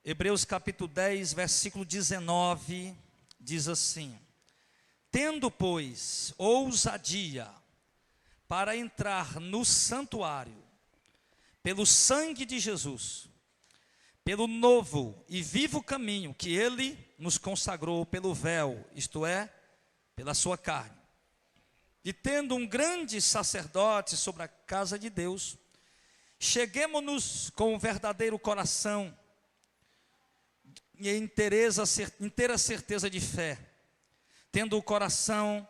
Hebreus capítulo 10, versículo 19, diz assim: tendo, pois, ousadia para entrar no santuário, pelo sangue de Jesus, pelo novo e vivo caminho que Ele nos consagrou pelo véu, isto é, pela sua carne, e tendo um grande sacerdote sobre a casa de Deus, cheguemo-nos com um verdadeiro coração e inteira certeza de fé, tendo o coração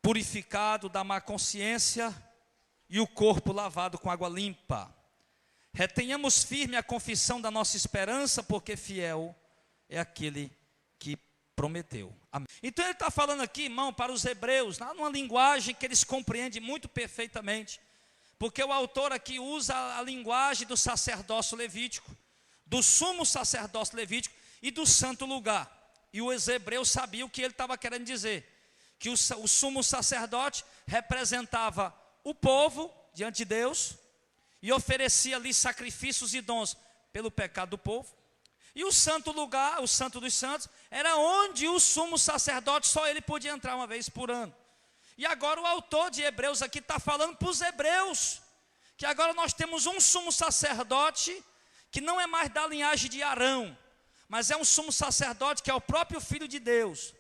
purificado da má consciência e o corpo lavado com água limpa. Retenhamos firme a confissão da nossa esperança, porque fiel é aquele que prometeu. Amém. Então ele está falando aqui, irmão, para os hebreus, numa linguagem que eles compreendem muito perfeitamente, porque o autor aqui usa a linguagem do sacerdócio levítico, do sumo sacerdócio levítico e do santo lugar. E os hebreus sabiam o que ele estava querendo dizer, que o sumo sacerdote representava o povo diante de Deus e oferecia ali sacrifícios e dons pelo pecado do povo. E o santo lugar, o santo dos santos, era onde o sumo sacerdote, só ele podia entrar uma vez por ano. E agora o autor de Hebreus aqui está falando para os hebreus, que agora nós temos um sumo sacerdote, que não é mais da linhagem de Arão, mas é um sumo sacerdote que é o próprio Filho de Deus.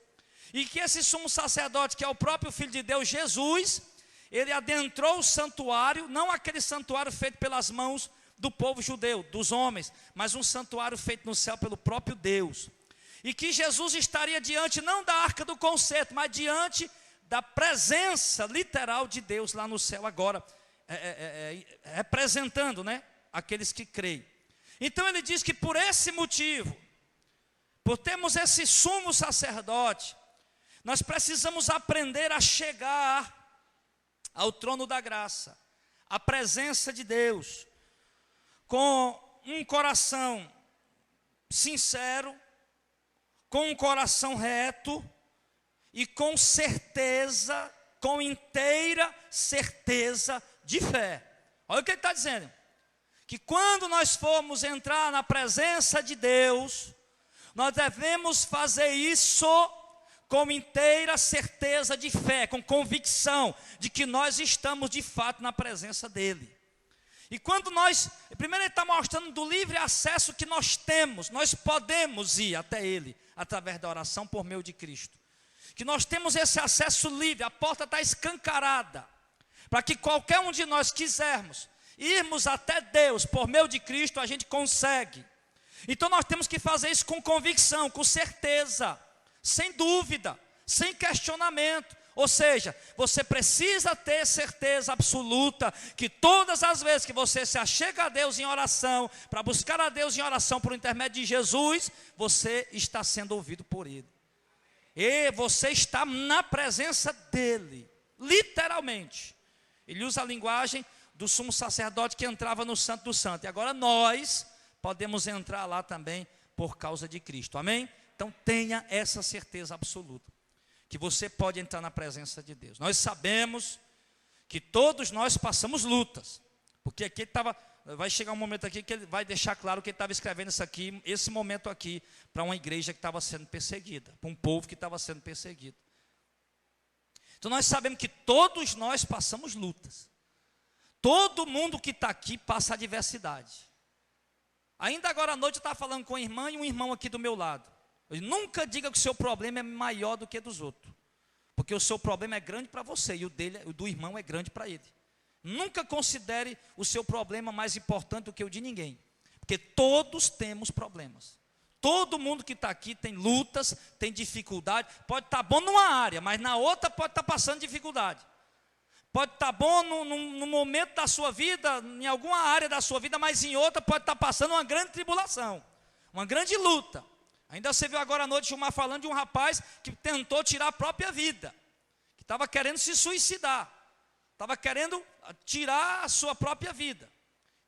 E que esse sumo sacerdote, que é o próprio Filho de Deus, Jesus, ele adentrou o santuário, não aquele santuário feito pelas mãos do povo judeu, dos homens, mas um santuário feito no céu pelo próprio Deus. E que Jesus estaria diante, não da arca do concerto, mas diante da presença literal de Deus lá no céu agora, representando, né, aqueles que creem. Então ele diz que por esse motivo, por termos esse sumo sacerdote, nós precisamos aprender a chegar ao trono da graça, à presença de Deus, com um coração sincero, com um coração reto e com certeza, com inteira certeza de fé. Olha o que ele está dizendo, que quando nós formos entrar na presença de Deus, nós devemos fazer isso com inteira certeza de fé, com convicção de que nós estamos de fato na presença dEle. E quando nós, primeiro ele está mostrando do livre acesso que nós temos, nós podemos ir até Ele, através da oração por meio de Cristo. Que nós temos esse acesso livre, a porta está escancarada, para que qualquer um de nós quisermos irmos até Deus, por meio de Cristo, a gente consegue. Então nós temos que fazer isso com convicção, com certeza, sem dúvida, sem questionamento. Ou seja, você precisa ter certeza absoluta que todas as vezes que você se achega a Deus em oração, para buscar a Deus em oração por intermédio de Jesus, você está sendo ouvido por Ele. E você está na presença dEle, literalmente. Ele usa a linguagem do sumo sacerdote que entrava no Santo do Santo. E agora nós podemos entrar lá também por causa de Cristo. Amém? Então tenha essa certeza absoluta, que você pode entrar na presença de Deus. Nós sabemos que todos nós passamos lutas, porque aqui vai chegar um momento aqui que ele vai deixar claro que ele estava escrevendo isso aqui, esse momento aqui, para uma igreja que estava sendo perseguida, para um povo que estava sendo perseguido. Então nós sabemos que todos nós passamos lutas. Todo mundo que está aqui passa adversidade. Ainda agora à noite eu estava falando com a irmã e um irmão aqui do meu lado. Nunca diga que o seu problema é maior do que dos outros, porque o seu problema é grande para você e o do irmão é grande para ele. Nunca considere o seu problema mais importante do que o de ninguém, porque todos temos problemas. Todo mundo que está aqui tem lutas, tem dificuldade. Pode estar bom numa área, mas na outra pode estar passando dificuldade. Pode estar bom num momento da sua vida, em alguma área da sua vida, mas em outra pode estar passando uma grande tribulação, uma grande luta. Ainda você viu agora à noite Gilmar falando de um rapaz que tentou tirar a própria vida, que estava querendo se suicidar, estava querendo tirar a sua própria vida.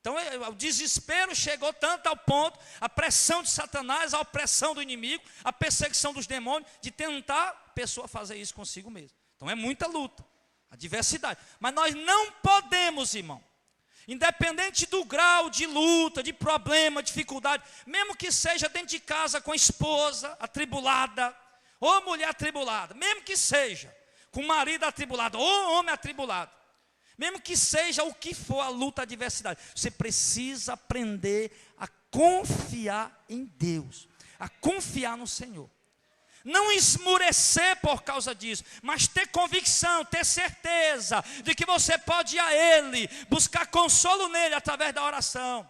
Então o desespero chegou tanto ao ponto, a pressão de Satanás, a opressão do inimigo, a perseguição dos demônios, de tentar a pessoa fazer isso consigo mesmo. Então é muita luta, adversidade. Mas nós não podemos, irmão, Independente do grau de luta, de problema, dificuldade, mesmo que seja dentro de casa com a esposa atribulada, ou mulher atribulada, mesmo que seja com o marido atribulado, ou homem atribulado, mesmo que seja o que for a luta, a adversidade, você precisa aprender a confiar em Deus, a confiar no Senhor. Não esmurecer por causa disso, mas ter convicção, ter certeza de que você pode ir a Ele, buscar consolo nele através da oração.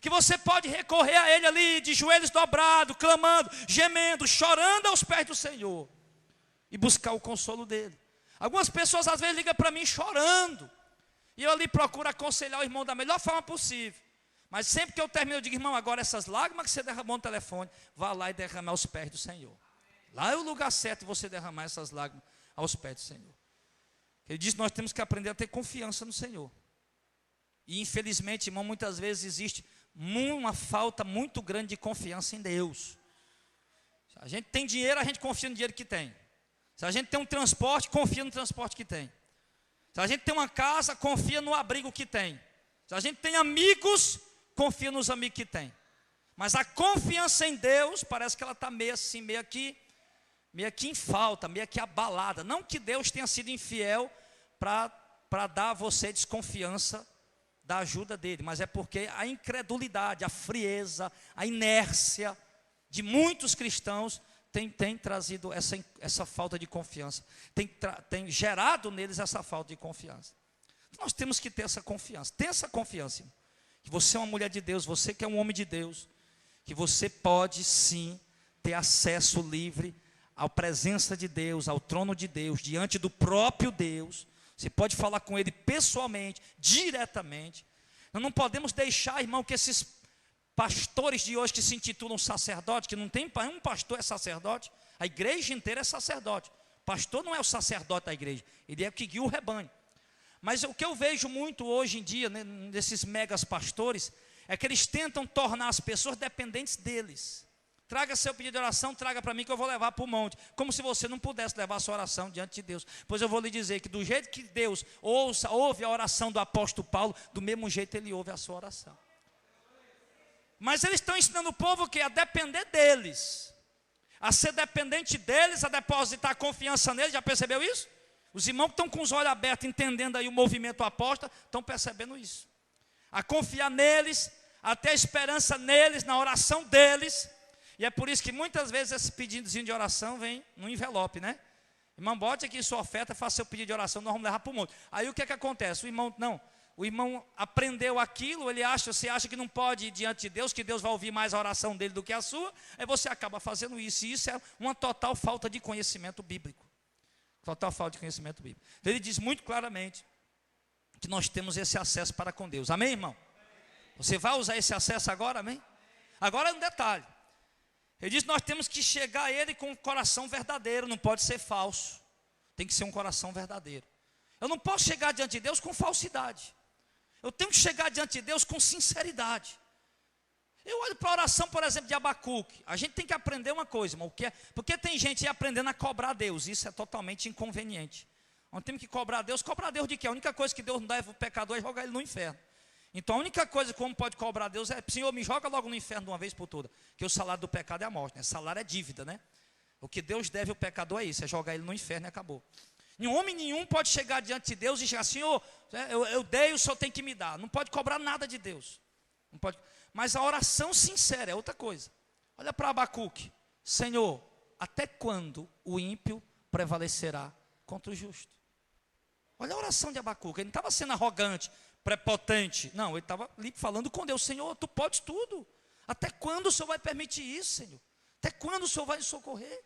Que você pode recorrer a Ele ali, de joelhos dobrados, clamando, gemendo, chorando aos pés do Senhor. E buscar o consolo dele. Algumas pessoas às vezes ligam para mim chorando. E eu ali procuro aconselhar o irmão da melhor forma possível. Mas sempre que eu termino, eu digo, irmão, agora essas lágrimas que você derramou no telefone, vá lá e derrame aos pés do Senhor. Lá é o lugar certo de você derramar essas lágrimas aos pés do Senhor. Ele diz que nós temos que aprender a ter confiança no Senhor. E infelizmente, irmão, muitas vezes existe uma falta muito grande de confiança em Deus. Se a gente tem dinheiro, a gente confia no dinheiro que tem. Se a gente tem um transporte, confia no transporte que tem. Se a gente tem uma casa, confia no abrigo que tem. Se a gente tem amigos, confia nos amigos que tem. Mas a confiança em Deus, parece que ela está meio assim, meio aqui em falta, meio que abalada. Não que Deus tenha sido infiel para dar a você desconfiança da ajuda dele, mas é porque a incredulidade, a frieza, a inércia de muitos cristãos tem trazido essa falta de confiança, tem gerado neles essa falta de confiança. Nós temos que ter essa confiança, irmão, que você é uma mulher de Deus, você que é um homem de Deus, que você pode sim ter acesso livre à presença de Deus, ao trono de Deus, diante do próprio Deus. Você pode falar com Ele pessoalmente, diretamente. Nós não podemos deixar, irmão, que esses pastores de hoje que se intitulam sacerdote, que não tem um pastor é sacerdote, a igreja inteira é sacerdote. O pastor não é o sacerdote da igreja, ele é o que guia o rebanho. Mas o que eu vejo muito hoje em dia, né, nesses megas pastores, é que eles tentam tornar as pessoas dependentes deles. Traga seu pedido de oração, traga para mim que eu vou levar para o monte. Como se você não pudesse levar a sua oração diante de Deus. Pois eu vou lhe dizer que do jeito que Deus ouve a oração do apóstolo Paulo, do mesmo jeito ele ouve a sua oração. Mas eles estão ensinando o povo que a depender deles, a ser dependente deles, a depositar confiança neles. Já percebeu isso? Os irmãos que estão com os olhos abertos, entendendo aí o movimento apóstolo, estão percebendo isso. A confiar neles, a ter esperança neles, na oração deles. E é por isso que muitas vezes esse pedidozinho de oração vem no envelope, né? Irmão, bote aqui sua oferta, faça seu pedido de oração, nós vamos levar para o monte. Aí o que é que acontece? O irmão aprendeu aquilo, você acha que não pode ir diante de Deus, que Deus vai ouvir mais a oração dele do que a sua, aí você acaba fazendo isso, e isso é uma total falta de conhecimento bíblico. Total falta de conhecimento bíblico. Então, ele diz muito claramente que nós temos esse acesso para com Deus. Amém, irmão? Você vai usar esse acesso agora, amém? Agora é um detalhe. Ele diz que nós temos que chegar a Ele com um coração verdadeiro, não pode ser falso. Tem que ser um coração verdadeiro. Eu não posso chegar diante de Deus com falsidade. Eu tenho que chegar diante de Deus com sinceridade. Eu olho para a oração, por exemplo, de Abacuque. A gente tem que aprender uma coisa, irmão, porque tem gente aí aprendendo a cobrar Deus. Isso é totalmente inconveniente. Nós temos que cobrar Deus de quê? A única coisa que Deus não dá para o pecador é jogar ele no inferno. Então a única coisa que o homem pode cobrar a Deus é: Senhor, me joga logo no inferno de uma vez por todas. Que o salário do pecado é a morte, né? Salário é dívida, né? O que Deus deve ao pecador é isso, é jogar ele no inferno e acabou. Homem nenhum pode chegar diante de Deus e chegar: Senhor, eu dei, o Senhor tem que me dar. Não pode cobrar nada de Deus. Não pode. Mas a oração sincera é outra coisa. Olha para Abacuque: Senhor, até quando o ímpio prevalecerá contra o justo? Olha a oração de Abacuque. Ele não estava sendo arrogante, prepotente. Não, ele estava ali falando com Deus: Senhor, tu podes tudo. Até quando o Senhor vai permitir isso, Senhor? Até quando o Senhor vai nos socorrer?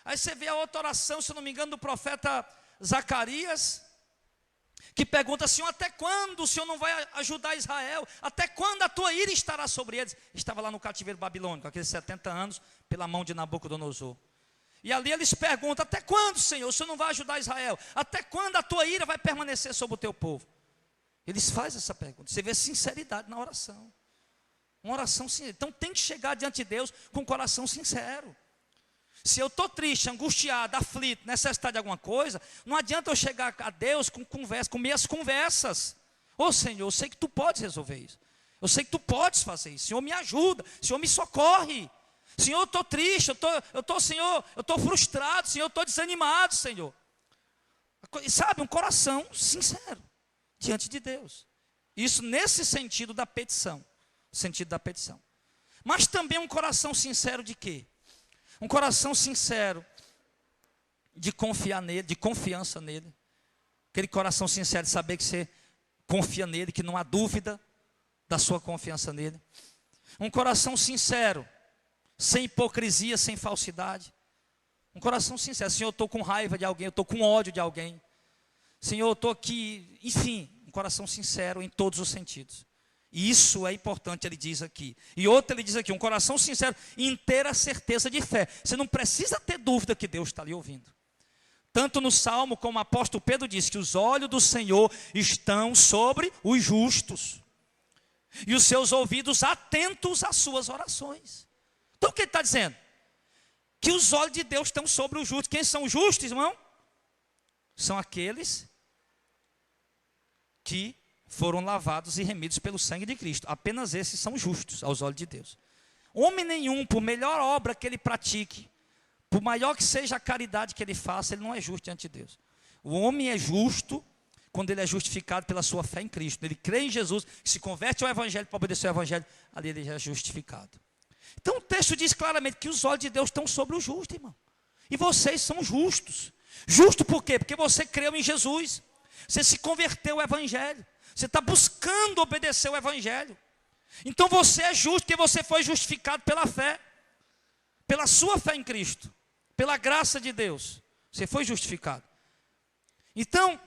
Aí você vê a outra oração, se eu não me engano, do profeta Zacarias, que pergunta: Senhor, até quando o Senhor não vai ajudar Israel? Até quando a tua ira estará sobre eles? Estava lá no cativeiro babilônico, aqueles 70 anos, pela mão de Nabucodonosor. E ali eles perguntam: até quando, Senhor, o Senhor não vai ajudar Israel? Até quando a tua ira vai permanecer sobre o teu povo? Eles fazem essa pergunta. Você vê sinceridade na oração. Uma oração sincera. Então tem que chegar diante de Deus com um coração sincero. Se eu estou triste, angustiado, aflito, necessitado de alguma coisa, não adianta eu chegar a Deus com conversa, com meias conversas. Ô Senhor, eu sei que tu podes resolver isso. Eu sei que tu podes fazer isso. Senhor, me ajuda. Senhor, me socorre. Senhor, eu estou triste. Senhor, eu estou frustrado. Senhor, eu estou desanimado, Senhor. E sabe, um coração sincero diante de Deus. Isso nesse sentido da petição. Sentido da petição. Mas também um coração sincero de quê? Um coração sincero de confiar nele, de confiança nele. Aquele coração sincero de saber que você confia nele, que não há dúvida da sua confiança nele. Um coração sincero, sem hipocrisia, sem falsidade. Um coração sincero. Senhor, eu estou com raiva de alguém, eu estou com ódio de alguém. Senhor, eu estou aqui, enfim, um coração sincero em todos os sentidos. E isso é importante, ele diz aqui. E outro ele diz aqui, um coração sincero, inteira certeza de fé. Você não precisa ter dúvida que Deus está ali ouvindo. Tanto no Salmo, como o apóstolo Pedro diz, que os olhos do Senhor estão sobre os justos. E os seus ouvidos atentos às suas orações. Então o que ele está dizendo? Que os olhos de Deus estão sobre os justos. Quem são os justos, irmão? São aqueles que foram lavados e remidos pelo sangue de Cristo. Apenas esses são justos aos olhos de Deus. Homem nenhum, por melhor obra que ele pratique, por maior que seja a caridade que ele faça, ele não é justo diante de Deus. O homem é justo quando ele é justificado pela sua fé em Cristo. Ele crê em Jesus, que se converte ao Evangelho para obedecer ao Evangelho, ali ele já é justificado. Então o texto diz claramente que os olhos de Deus estão sobre o justo, irmão. E vocês são justos. Justo por quê? Porque você creu em Jesus. Você se converteu ao Evangelho. Você está buscando obedecer ao Evangelho. Então você é justo porque você foi justificado pela fé. Pela sua fé em Cristo. Pela graça de Deus. Você foi justificado. Então,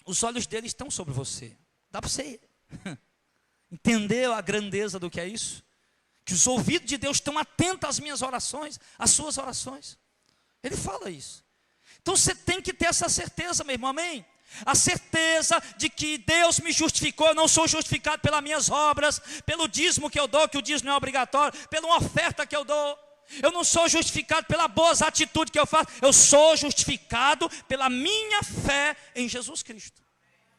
os olhos dele estão sobre você. Dá para você entender a grandeza do que é isso? Que os ouvidos de Deus estão atentos às minhas orações, às suas orações. Ele fala isso. Então você tem que ter essa certeza, meu irmão, amém? A certeza de que Deus me justificou. Eu não sou justificado pelas minhas obras, pelo dízimo que eu dou, que o dízimo não é obrigatório, pela uma oferta que eu dou. Eu não sou justificado pelas boas atitudes que eu faço. Eu sou justificado pela minha fé em Jesus Cristo.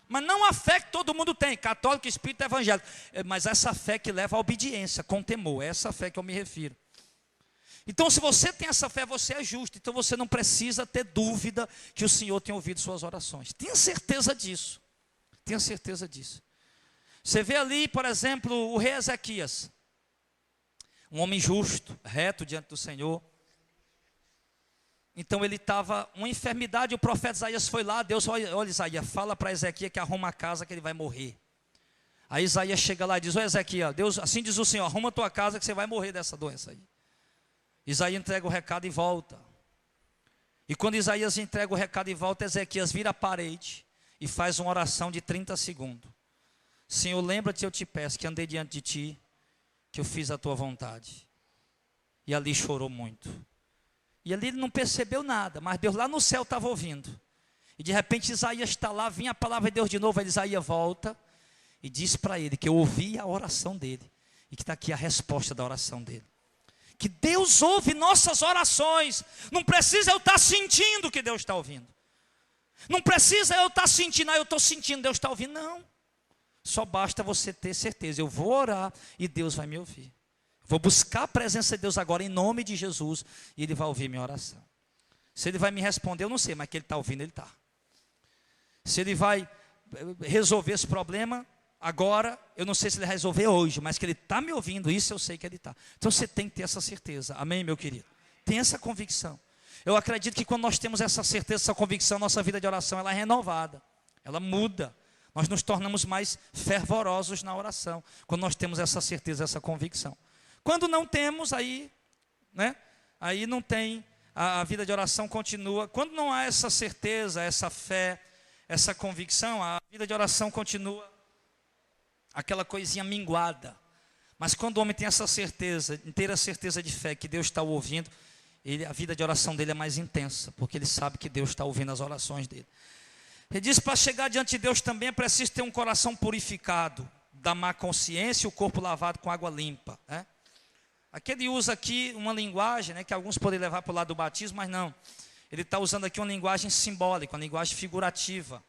Mas não a fé que todo mundo tem, católico, espírita, evangélico. Mas essa fé que leva à obediência, com temor. É essa fé que eu me refiro. Então se você tem essa fé, você é justo. Então você não precisa ter dúvida que o Senhor tem ouvido suas orações. Tenha certeza disso. Tenha certeza disso. Você vê ali, por exemplo, o rei Ezequias. Um homem justo, reto diante do Senhor. Então ele estava, uma enfermidade, o profeta Isaías foi lá, Deus, olha Isaías, fala para Ezequias que arruma a casa que ele vai morrer. Aí Isaías chega lá e diz, ô Ezequias, Deus, assim diz o Senhor, arruma a tua casa que você vai morrer dessa doença aí. Isaías entrega o recado e volta. E quando Isaías entrega o recado e volta, Ezequias vira a parede e faz uma oração de 30 segundos. Senhor, lembra-te, eu te peço, que andei diante de ti, que eu fiz a tua vontade. E ali chorou muito. E ali ele não percebeu nada, mas Deus lá no céu estava ouvindo. E de repente Isaías está lá, vinha a palavra de Deus de novo, aí Isaías volta e diz para ele que eu ouvi a oração dele. E que está aqui a resposta da oração dele. Que Deus ouve nossas orações. Não precisa eu estar sentindo que Deus está ouvindo. Não precisa eu estar sentindo, eu estou sentindo, Deus está ouvindo. Não. Só basta você ter certeza. Eu vou orar e Deus vai me ouvir. Vou buscar a presença de Deus agora em nome de Jesus. E Ele vai ouvir minha oração. Se Ele vai me responder, eu não sei, mas que Ele está ouvindo, Ele está. Se Ele vai resolver esse problema agora, eu não sei se Ele vai resolver hoje, mas que Ele está me ouvindo, isso eu sei que Ele está. Então você tem que ter essa certeza, amém, meu querido? Tem essa convicção. Eu acredito que quando nós temos essa certeza, essa convicção, nossa vida de oração ela é renovada, ela muda. Nós nos tornamos mais fervorosos na oração, quando nós temos essa certeza, essa convicção. Quando não temos, aí não tem, a vida de oração continua. Quando não há essa certeza, essa fé, essa convicção, a vida de oração continua aquela coisinha minguada. Mas quando o homem tem essa certeza, inteira certeza de fé que Deus está ouvindo, a vida de oração dele é mais intensa, porque ele sabe que Deus está ouvindo as orações dele. Ele diz que para chegar diante de Deus também é preciso ter um coração purificado da má consciência e o corpo lavado com água limpa. Aqui ele usa aqui uma linguagem, que alguns podem levar para o lado do batismo, mas não. Ele está usando aqui uma linguagem simbólica, uma linguagem figurativa.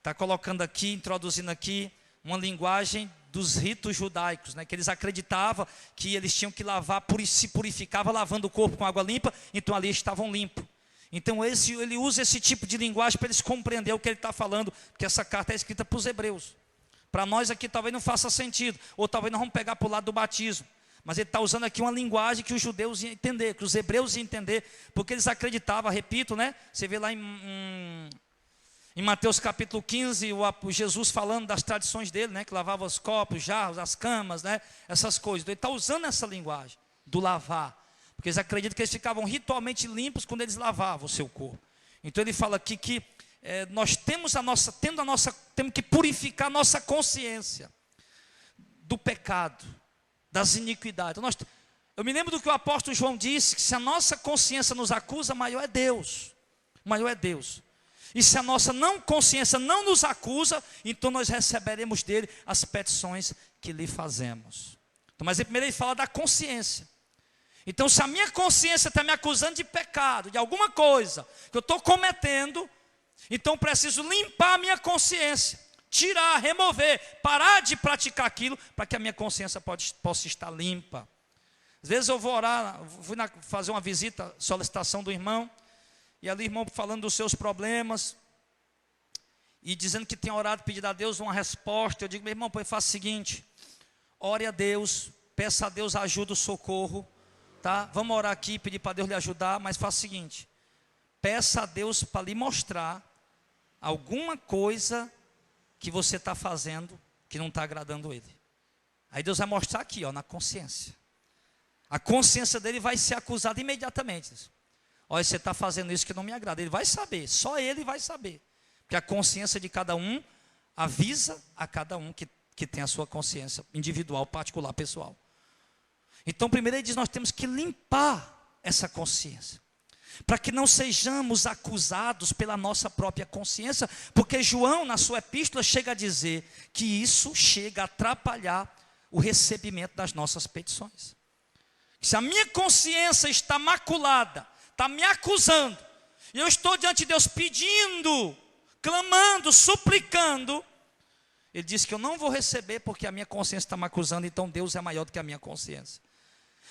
está colocando aqui, introduzindo aqui, uma linguagem dos ritos judaicos, né? Que eles acreditavam que eles tinham que lavar, se purificava lavando o corpo com água limpa, então ali estavam limpos. Então ele usa esse tipo de linguagem para eles compreenderem o que ele está falando, porque essa carta é escrita para os hebreus. Para nós aqui talvez não faça sentido, ou talvez nós vamos pegar para o lado do batismo. Mas ele está usando aqui uma linguagem que os judeus iam entender, que os hebreus iam entender, porque eles acreditavam, repito, né? Você vê lá em Mateus capítulo 15, o Jesus falando das tradições dele, né? Que lavava os copos, os jarros, as camas, né? Essas coisas. Então, ele está usando essa linguagem do lavar, porque eles acreditam que eles ficavam ritualmente limpos quando eles lavavam o seu corpo. Então ele fala aqui que nós temos temos que purificar a nossa consciência do pecado, das iniquidades. Eu me lembro do que o apóstolo João disse, que se a nossa consciência nos acusa, maior é Deus. Maior é Deus. E se a nossa consciência não nos acusa, então nós receberemos dele as petições que lhe fazemos. Então, mas primeiro ele fala da consciência. Então, se a minha consciência está me acusando de pecado, de alguma coisa que eu estou cometendo, então eu preciso limpar a minha consciência, tirar, remover, parar de praticar aquilo, para que a minha consciência possa estar limpa. Às vezes eu vou orar, fazer uma visita, solicitação do irmão, e ali o irmão falando dos seus problemas, e dizendo que tem orado, pedido a Deus uma resposta. Eu digo, meu irmão, faça o seguinte, ore a Deus, peça a Deus ajuda, o socorro, tá? Vamos orar aqui, pedir para Deus lhe ajudar, mas faça o seguinte, peça a Deus para lhe mostrar alguma coisa que você está fazendo que não está agradando Ele. Aí Deus vai mostrar aqui, ó, na consciência. A consciência dele vai ser acusada imediatamente. Olha, você está fazendo isso que não me agrada. Ele vai saber, só ele vai saber. Porque a consciência de cada um avisa a cada um que tem a sua consciência individual, particular, pessoal. Então, primeiro ele diz, nós temos que limpar essa consciência, para que não sejamos acusados pela nossa própria consciência, porque João, na sua epístola, chega a dizer que isso chega a atrapalhar o recebimento das nossas petições. Se a minha consciência está maculada, está me acusando, e eu estou diante de Deus pedindo, clamando, suplicando, ele diz que eu não vou receber porque a minha consciência está me acusando, então Deus é maior do que a minha consciência.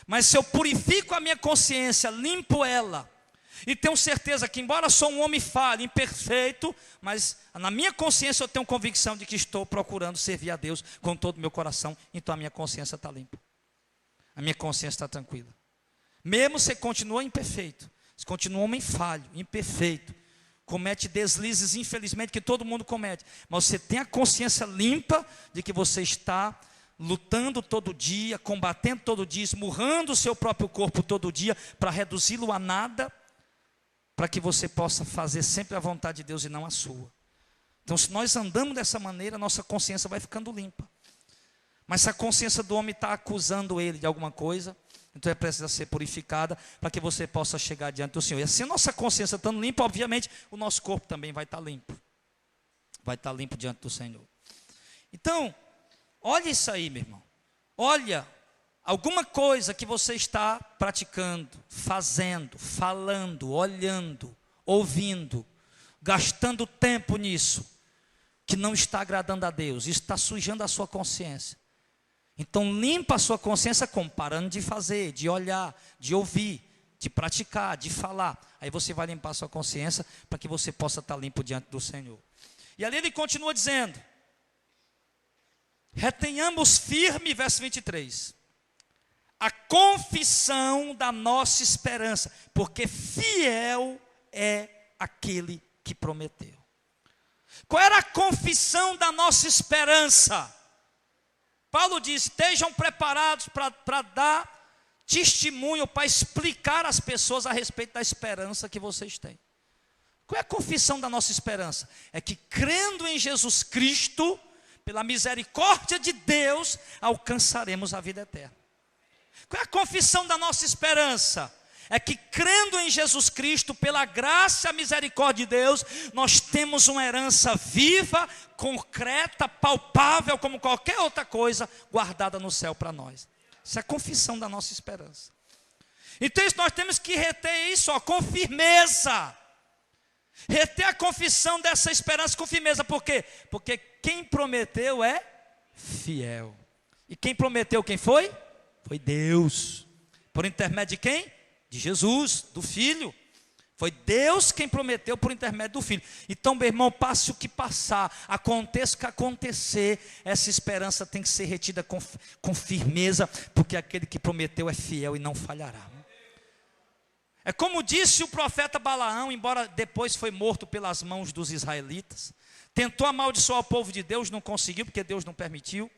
Mas se eu purifico a minha consciência, limpo ela, e tenho certeza que embora sou um homem falho, imperfeito, mas na minha consciência eu tenho convicção de que estou procurando servir a Deus com todo o meu coração, então a minha consciência está limpa, a minha consciência está tranquila. Mesmo você continua imperfeito, você continua um homem falho, imperfeito, comete deslizes infelizmente que todo mundo comete, mas você tem a consciência limpa de que você está lutando todo dia, combatendo todo dia, esmurrando o seu próprio corpo todo dia para reduzi-lo a nada, para que você possa fazer sempre a vontade de Deus e não a sua. Então, se nós andamos dessa maneira, nossa consciência vai ficando limpa. Mas se a consciência do homem está acusando ele de alguma coisa, então ela precisa ser purificada para que você possa chegar diante do Senhor. E assim a nossa consciência estando limpa, obviamente, o nosso corpo também vai estar limpo. Vai estar limpo diante do Senhor. Então, olha isso aí, meu irmão. Olha, alguma coisa que você está praticando, fazendo, falando, olhando, ouvindo, gastando tempo nisso, que não está agradando a Deus, isso está sujando a sua consciência. Então limpa a sua consciência como? Parando de fazer, de olhar, de ouvir, de praticar, de falar. Aí você vai limpar a sua consciência para que você possa estar limpo diante do Senhor. E ali ele continua dizendo, retenhamos firme, verso 23, a confissão da nossa esperança, porque fiel é aquele que prometeu. Qual era a confissão da nossa esperança? Paulo diz, estejam preparados para dar testemunho, para explicar às pessoas a respeito da esperança que vocês têm. Qual é a confissão da nossa esperança? É que crendo em Jesus Cristo, pela misericórdia de Deus, alcançaremos a vida eterna. Qual é a confissão da nossa esperança? É que crendo em Jesus Cristo, pela graça e a misericórdia de Deus, nós temos uma herança viva, concreta, palpável, como qualquer outra coisa, guardada no céu para nós. Isso é a confissão da nossa esperança. Então nós temos que reter isso, ó, com firmeza. Reter a confissão dessa esperança com firmeza. Por quê? Porque quem prometeu é fiel. E quem prometeu quem foi? Foi Deus. Por intermédio de quem? De Jesus, do Filho. Foi Deus quem prometeu por intermédio do Filho. Então, meu irmão, passe o que passar, aconteça o que acontecer, essa esperança tem que ser retida com firmeza, porque aquele que prometeu é fiel e não falhará. É como disse o profeta Balaão, embora depois foi morto pelas mãos dos israelitas, tentou amaldiçoar o povo de Deus, não conseguiu, porque Deus não permitiu,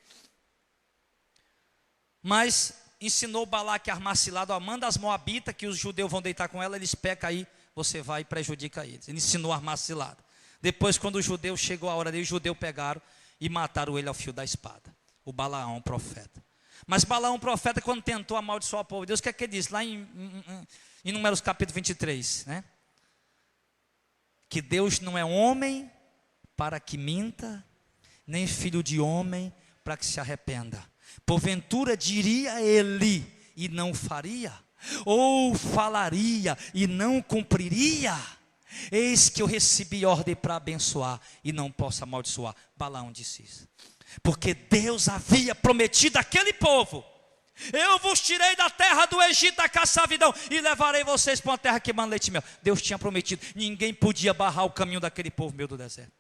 mas ensinou Balaque a armar cilada, manda as moabitas, que os judeus vão deitar com ela, eles pecam aí, você vai e prejudica eles. Ele ensinou a armar cilada. Depois, quando os judeus, chegou a hora dele, os judeus pegaram e mataram ele ao fio da espada. O Balaão, profeta. Mas Balaão, profeta, quando tentou amaldiçoar o povo de Deus, o que é que ele disse? Lá em Números capítulo 23, né? Que Deus não é homem para que minta, nem filho de homem para que se arrependa. Porventura diria ele e não faria, ou falaria e não cumpriria? Eis que eu recebi ordem para abençoar e não posso amaldiçoar. Balaão disse isso, porque Deus havia prometido àquele povo: eu vos tirei da terra do Egito, da caçavidão, e levarei vocês para uma terra que manda leite e mel. Deus tinha prometido, ninguém podia barrar o caminho daquele povo meio do deserto.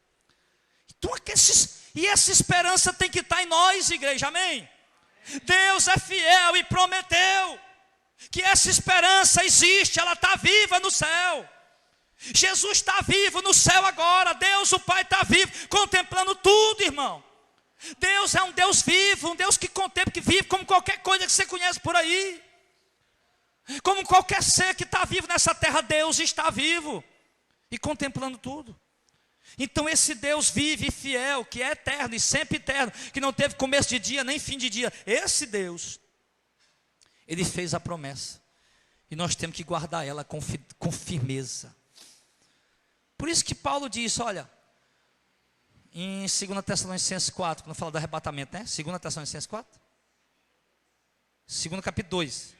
Então, essa esperança tem que estar em nós, igreja, amém? Deus é fiel e prometeu que essa esperança existe, ela está viva no céu. Jesus está vivo no céu agora, Deus o Pai está vivo, contemplando tudo, irmão. Deus é um Deus vivo, um Deus que contempla, que vive como qualquer coisa que você conhece por aí. Como qualquer ser que está vivo nessa terra, Deus está vivo e contemplando tudo. Então esse Deus vive e fiel, que é eterno e sempre eterno, que não teve começo de dia nem fim de dia, esse Deus, Ele fez a promessa, e nós temos que guardar ela com firmeza. Por isso que Paulo diz, olha, em 2 Tessalonicenses 4, quando fala do arrebatamento, né? 2 Tessalonicenses 4? 2 capítulo 2.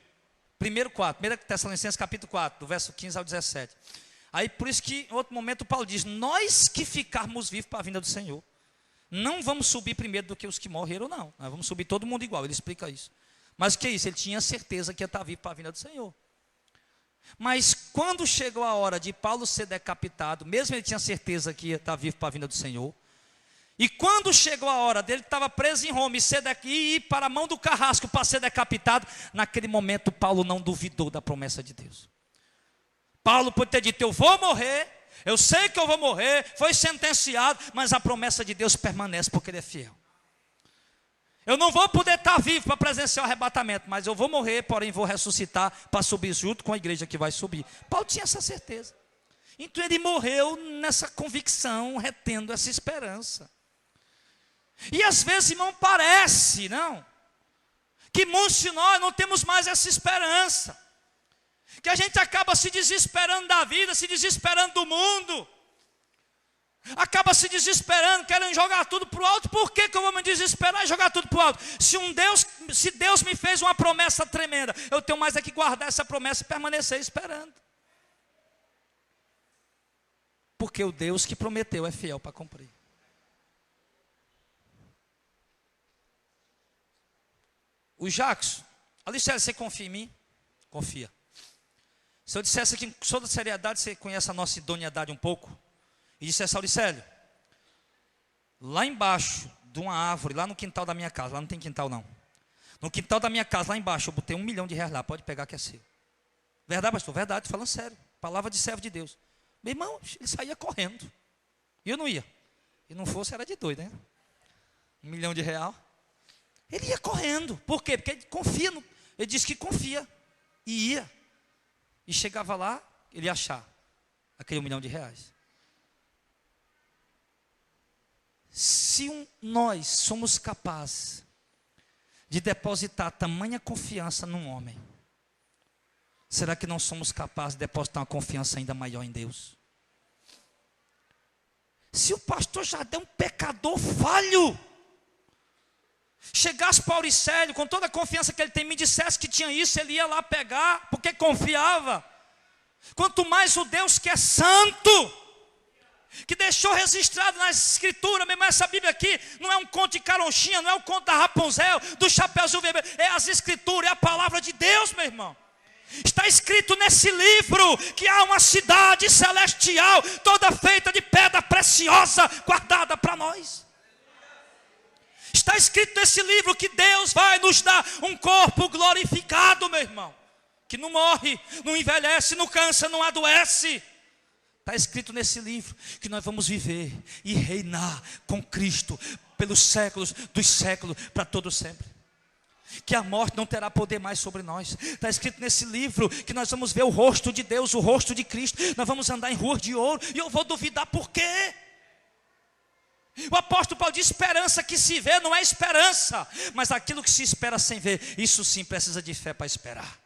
1 Tessalonicenses capítulo 4, do verso 15 ao 17. Aí por isso que em outro momento Paulo diz, nós que ficarmos vivos para a vinda do Senhor, não vamos subir primeiro do que os que morreram, não. Nós vamos subir todo mundo igual, ele explica isso. Mas o que é isso? Ele tinha certeza que ia estar vivo para a vinda do Senhor. Mas quando chegou a hora de Paulo ser decapitado, mesmo ele tinha certeza que ia estar vivo para a vinda do Senhor, e quando chegou a hora dele, estava preso em Roma, e ir para a mão do carrasco para ser decapitado, naquele momento Paulo não duvidou da promessa de Deus. Paulo pode ter dito, eu vou morrer, eu sei que eu vou morrer, foi sentenciado, mas a promessa de Deus permanece porque Ele é fiel. Eu não vou poder estar vivo para presenciar o arrebatamento, mas eu vou morrer, porém vou ressuscitar para subir junto com a igreja que vai subir. Paulo tinha essa certeza. Então ele morreu nessa convicção, retendo essa esperança. E às vezes, irmão, parece, não? Que muitos de nós não temos mais essa esperança. Que a gente acaba se desesperando da vida, se desesperando do mundo. Acaba se desesperando, querendo jogar tudo para o alto. Por que eu vou me desesperar e jogar tudo para o alto? Se Deus me fez uma promessa tremenda, eu tenho mais é que guardar essa promessa e permanecer esperando. Porque o Deus que prometeu é fiel para cumprir. O Jackson, Alicélia, você confia em mim? Confia. Se eu dissesse aqui com toda seriedade, você conhece a nossa idoneidade um pouco, e dissesse, Alicélio, lá embaixo de uma árvore, lá no quintal da minha casa, lá não tem quintal não, no quintal da minha casa, lá embaixo, eu botei R$1 milhão lá, pode pegar que é seu. Verdade, pastor? Verdade, falando sério, palavra de servo de Deus. Meu irmão, ele saía correndo, e eu não ia, e não fosse era de doido, né? R$1 milhão, ele ia correndo. Por quê? Porque ele confia, ele disse que confia, e ia, e chegava lá, ele ia achar aquele R$1 milhão. Se nós somos capazes de depositar tamanha confiança num homem, será que não somos capazes de depositar uma confiança ainda maior em Deus? Se o pastor Jardel é um pecador falho, chegasse para Auricélio, com toda a confiança que ele tem, me dissesse que tinha isso, ele ia lá pegar, porque confiava. Quanto mais o Deus que é santo, que deixou registrado nas escrituras, mesmo essa Bíblia aqui, não é um conto de caronchinha, não é um conto da Rapunzel, do Chapeuzinho Vermelho, é as escrituras, é a palavra de Deus, meu irmão. Está escrito nesse livro que há uma cidade celestial, toda feita de pedra preciosa, guardada para nós. Está escrito nesse livro que Deus vai nos dar um corpo glorificado, meu irmão, que não morre, não envelhece, não cansa, não adoece. Está escrito nesse livro que nós vamos viver e reinar com Cristo pelos séculos dos séculos, para todo sempre. Que a morte não terá poder mais sobre nós. Está escrito nesse livro que nós vamos ver o rosto de Deus, o rosto de Cristo. Nós vamos andar em ruas de ouro. E eu vou duvidar por quê? O apóstolo Paulo diz: esperança que se vê não é esperança, mas aquilo que se espera sem ver, isso sim precisa de fé para esperar.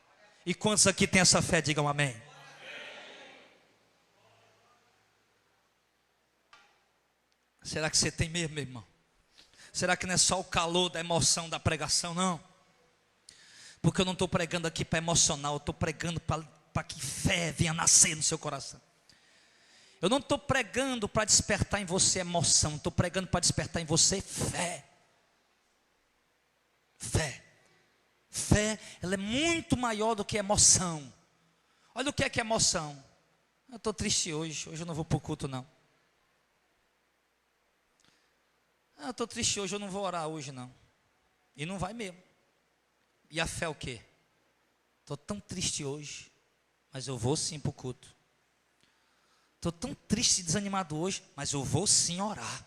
E quantos aqui tem essa fé, digam amém. Será que você tem mesmo, meu irmão? Será que não é só o calor da emoção da pregação, não? Porque eu não estou pregando aqui para emocionar, eu estou pregando para que fé venha nascer no seu coração. Eu não estou pregando para despertar em você emoção, estou pregando para despertar em você fé. Fé. Fé, ela é muito maior do que emoção. Olha o que é emoção. Eu estou triste hoje eu não vou para o culto não. Eu estou triste hoje, eu não vou orar hoje não. E não vai mesmo. E a fé é o quê? Estou tão triste hoje, mas eu vou sim para o culto. Estou tão triste e desanimado hoje, mas eu vou sim orar.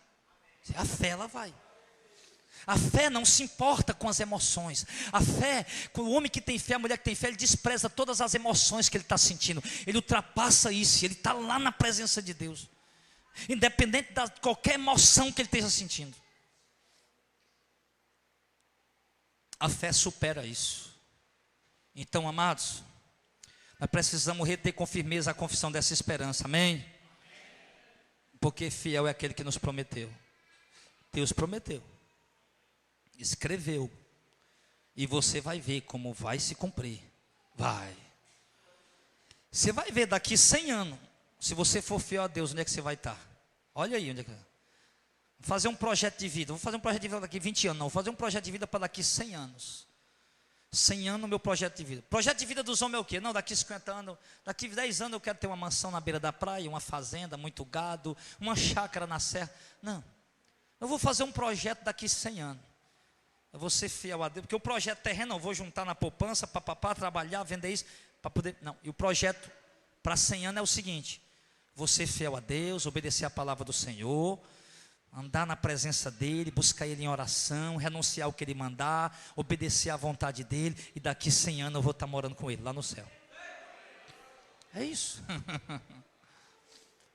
A fé, ela vai. A fé não se importa com as emoções. A fé, o homem que tem fé, a mulher que tem fé, ele despreza todas as emoções que ele está sentindo. Ele ultrapassa isso, ele está lá na presença de Deus. Independente de qualquer emoção que ele esteja sentindo. A fé supera isso. Então, amados, nós precisamos reter com firmeza a confissão dessa esperança, amém? Porque fiel é aquele que nos prometeu. Deus prometeu, escreveu, e você vai ver como vai se cumprir. Vai. Você vai ver daqui 100 anos, se você for fiel a Deus, onde é que você vai estar? Olha aí onde é que vou fazer um projeto de vida. Vou fazer um projeto de vida daqui 20 anos. Não, vou fazer um projeto de vida para daqui 100 anos. 100 anos, meu projeto de vida. Projeto de vida dos homens é o quê? Não, daqui 50 anos, daqui 10 anos eu quero ter uma mansão na beira da praia, uma fazenda, muito gado, uma chácara na serra. Não, eu vou fazer um projeto daqui 100 anos. Eu vou ser fiel a Deus, porque o projeto terreno eu vou juntar na poupança, papapá, trabalhar, vender isso, para poder... Não, e o projeto para 100 anos é o seguinte: vou ser fiel a Deus, obedecer a palavra do Senhor, andar na presença dEle, buscar Ele em oração, renunciar ao que Ele mandar, obedecer à vontade dEle, e daqui 100 anos eu vou estar morando com Ele, lá no céu. É isso.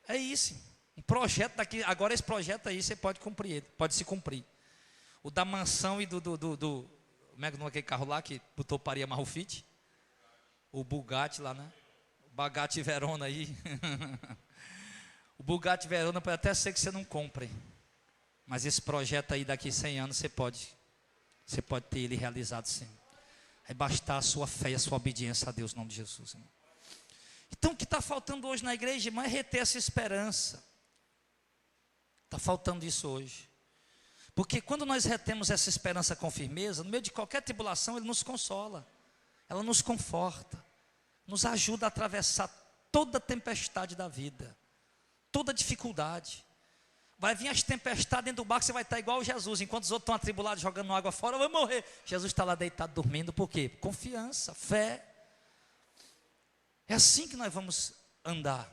É isso. Um projeto daqui, agora esse projeto aí você pode cumprir ele, pode se cumprir. O da mansão e como é que não é aquele carro lá que botou Paria Marrufite? O Bugatti lá, né? O Bugatti Verona aí. O Bugatti Verona pode até ser que você não compre. Mas esse projeto aí daqui 100 anos você pode ter ele realizado sim. Vai bastar a sua fé e a sua obediência a Deus, em nome de Jesus, irmão. Então o que está faltando hoje na igreja, irmão, é reter essa esperança. Está faltando isso hoje. Porque quando nós retemos essa esperança com firmeza, no meio de qualquer tribulação, Ele nos consola, ela nos conforta, nos ajuda a atravessar toda a tempestade da vida, toda dificuldade. Vai vir as tempestades dentro do barco, você vai estar igual Jesus. Enquanto os outros estão atribulados, jogando água fora, vai morrer. Jesus está lá deitado, dormindo, por quê? Confiança, fé. É assim que nós vamos andar.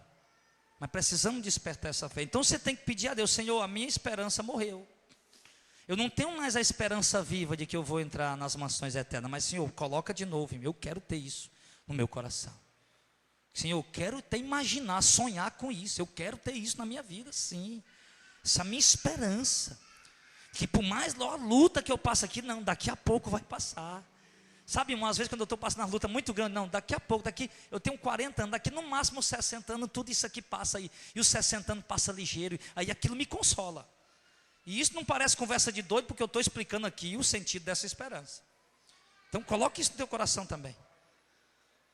Mas precisamos despertar essa fé. Então você tem que pedir a Deus: Senhor, a minha esperança morreu. Eu não tenho mais a esperança viva de que eu vou entrar nas mansões eternas. Mas Senhor, coloca de novo em mim. Eu quero ter isso no meu coração. Senhor, eu quero até imaginar, sonhar com isso. Eu quero ter isso na minha vida, sim. Essa é a minha esperança. Que por mais a luta que eu passo aqui, não, daqui a pouco vai passar. Sabe, irmão, às vezes quando eu estou passando uma luta muito grande, não, daqui a pouco, eu tenho 40 anos, daqui no máximo 60 anos, tudo isso aqui passa aí. E os 60 anos passa ligeiro, aí aquilo me consola. E isso não parece conversa de doido, porque eu estou explicando aqui o sentido dessa esperança. Então coloque isso no teu coração também.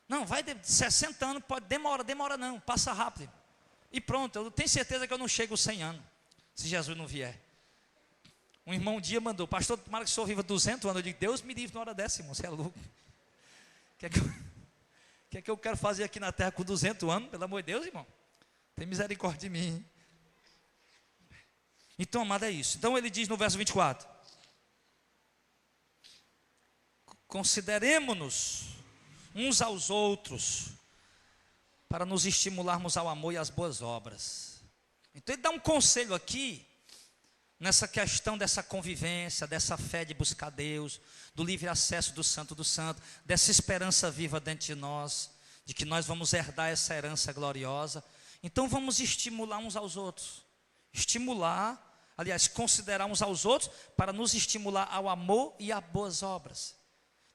Não, vai de 60 anos, pode, demora não, passa rápido. E pronto, eu tenho certeza que eu não chego aos 100 anos, se Jesus não vier. Um irmão um dia mandou: pastor, tomara que o senhor viva 200 anos. Eu digo: Deus me livre na hora dessa, irmão, você é louco. O que é que eu quero fazer aqui na terra com 200 anos? Pelo amor de Deus, irmão, tem misericórdia de mim. Então, amado, é isso. Então ele diz no verso 24: consideremo-nos uns aos outros, para nos estimularmos ao amor e às boas obras. Então ele dá um conselho aqui, nessa questão dessa convivência, dessa fé de buscar Deus, do livre acesso do Santo do Santo, dessa esperança viva dentro de nós, de que nós vamos herdar essa herança gloriosa. Então vamos estimular uns aos outros, considerar uns aos outros, para nos estimular ao amor e a boas obras.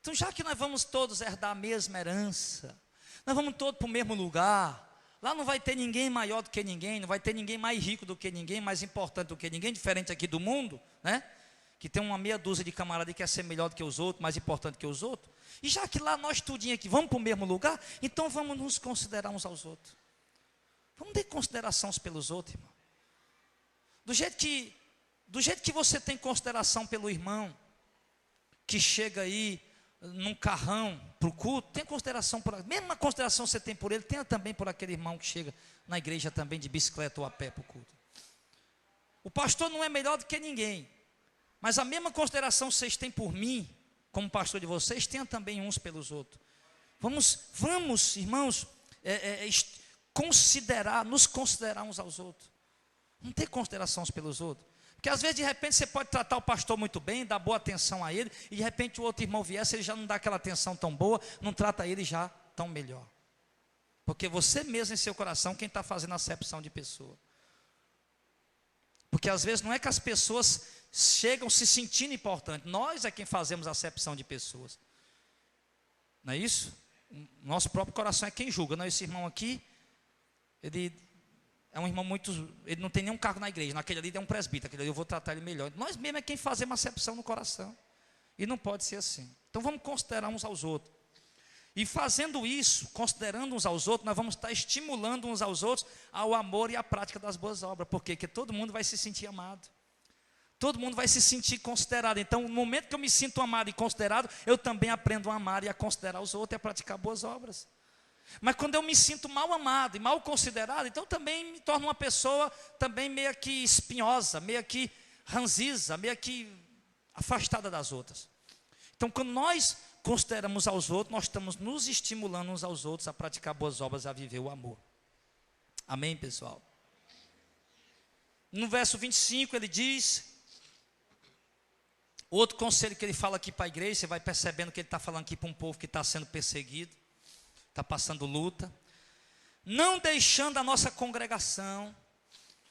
Então, já que nós vamos todos herdar a mesma herança, nós vamos todos para o mesmo lugar, lá não vai ter ninguém maior do que ninguém, não vai ter ninguém mais rico do que ninguém, mais importante do que ninguém, diferente aqui do mundo, né? Que tem uma meia dúzia de camaradas que quer ser melhor do que os outros, mais importante que os outros. E já que lá nós tudinho aqui vamos para o mesmo lugar, então vamos nos considerar uns aos outros. Vamos ter consideração uns pelos outros, irmão. Do jeito que você tem consideração pelo irmão que chega aí num carrão para o culto, tenha consideração por ele. Mesma consideração que você tem por ele, tenha também por aquele irmão que chega na igreja também de bicicleta ou a pé para o culto. O pastor não é melhor do que ninguém, mas a mesma consideração que vocês têm por mim, como pastor de vocês, tenha também uns pelos outros. Vamos, irmãos, nos considerar uns aos outros. Não ter consideração uns pelos outros. Porque às vezes de repente você pode tratar o pastor muito bem, dar boa atenção a ele, e de repente o outro irmão viesse, ele já não dá aquela atenção tão boa, não trata ele já tão melhor. Porque você mesmo em seu coração quem está fazendo a acepção de pessoa. Porque às vezes não é que as pessoas chegam se sentindo importantes, nós é quem fazemos a acepção de pessoas. Não é isso? Nosso próprio coração é quem julga. Não, esse irmão aqui, ele é um irmão ele não tem nenhum cargo na igreja, naquele ali é um presbítero, aquele ali eu vou tratar ele melhor. Nós mesmo é quem fazemos uma acepção no coração. E não pode ser assim. Então vamos considerar uns aos outros. E fazendo isso, considerando uns aos outros, nós vamos estar estimulando uns aos outros ao amor e à prática das boas obras. Por quê? Porque todo mundo vai se sentir amado. Todo mundo vai se sentir considerado. Então, no momento que eu me sinto amado e considerado, eu também aprendo a amar e a considerar os outros e a praticar boas obras. Mas quando eu me sinto mal amado e mal considerado, então também me torno uma pessoa também meio que espinhosa, meio que ranziza, meio que afastada das outras. Então, quando nós consideramos aos outros, nós estamos nos estimulando uns aos outros a praticar boas obras, a viver o amor. Amém, pessoal? No verso 25 ele diz, outro conselho que ele fala aqui para a igreja, você vai percebendo que ele está falando aqui para um povo que está sendo perseguido, está passando luta, não deixando a nossa congregação,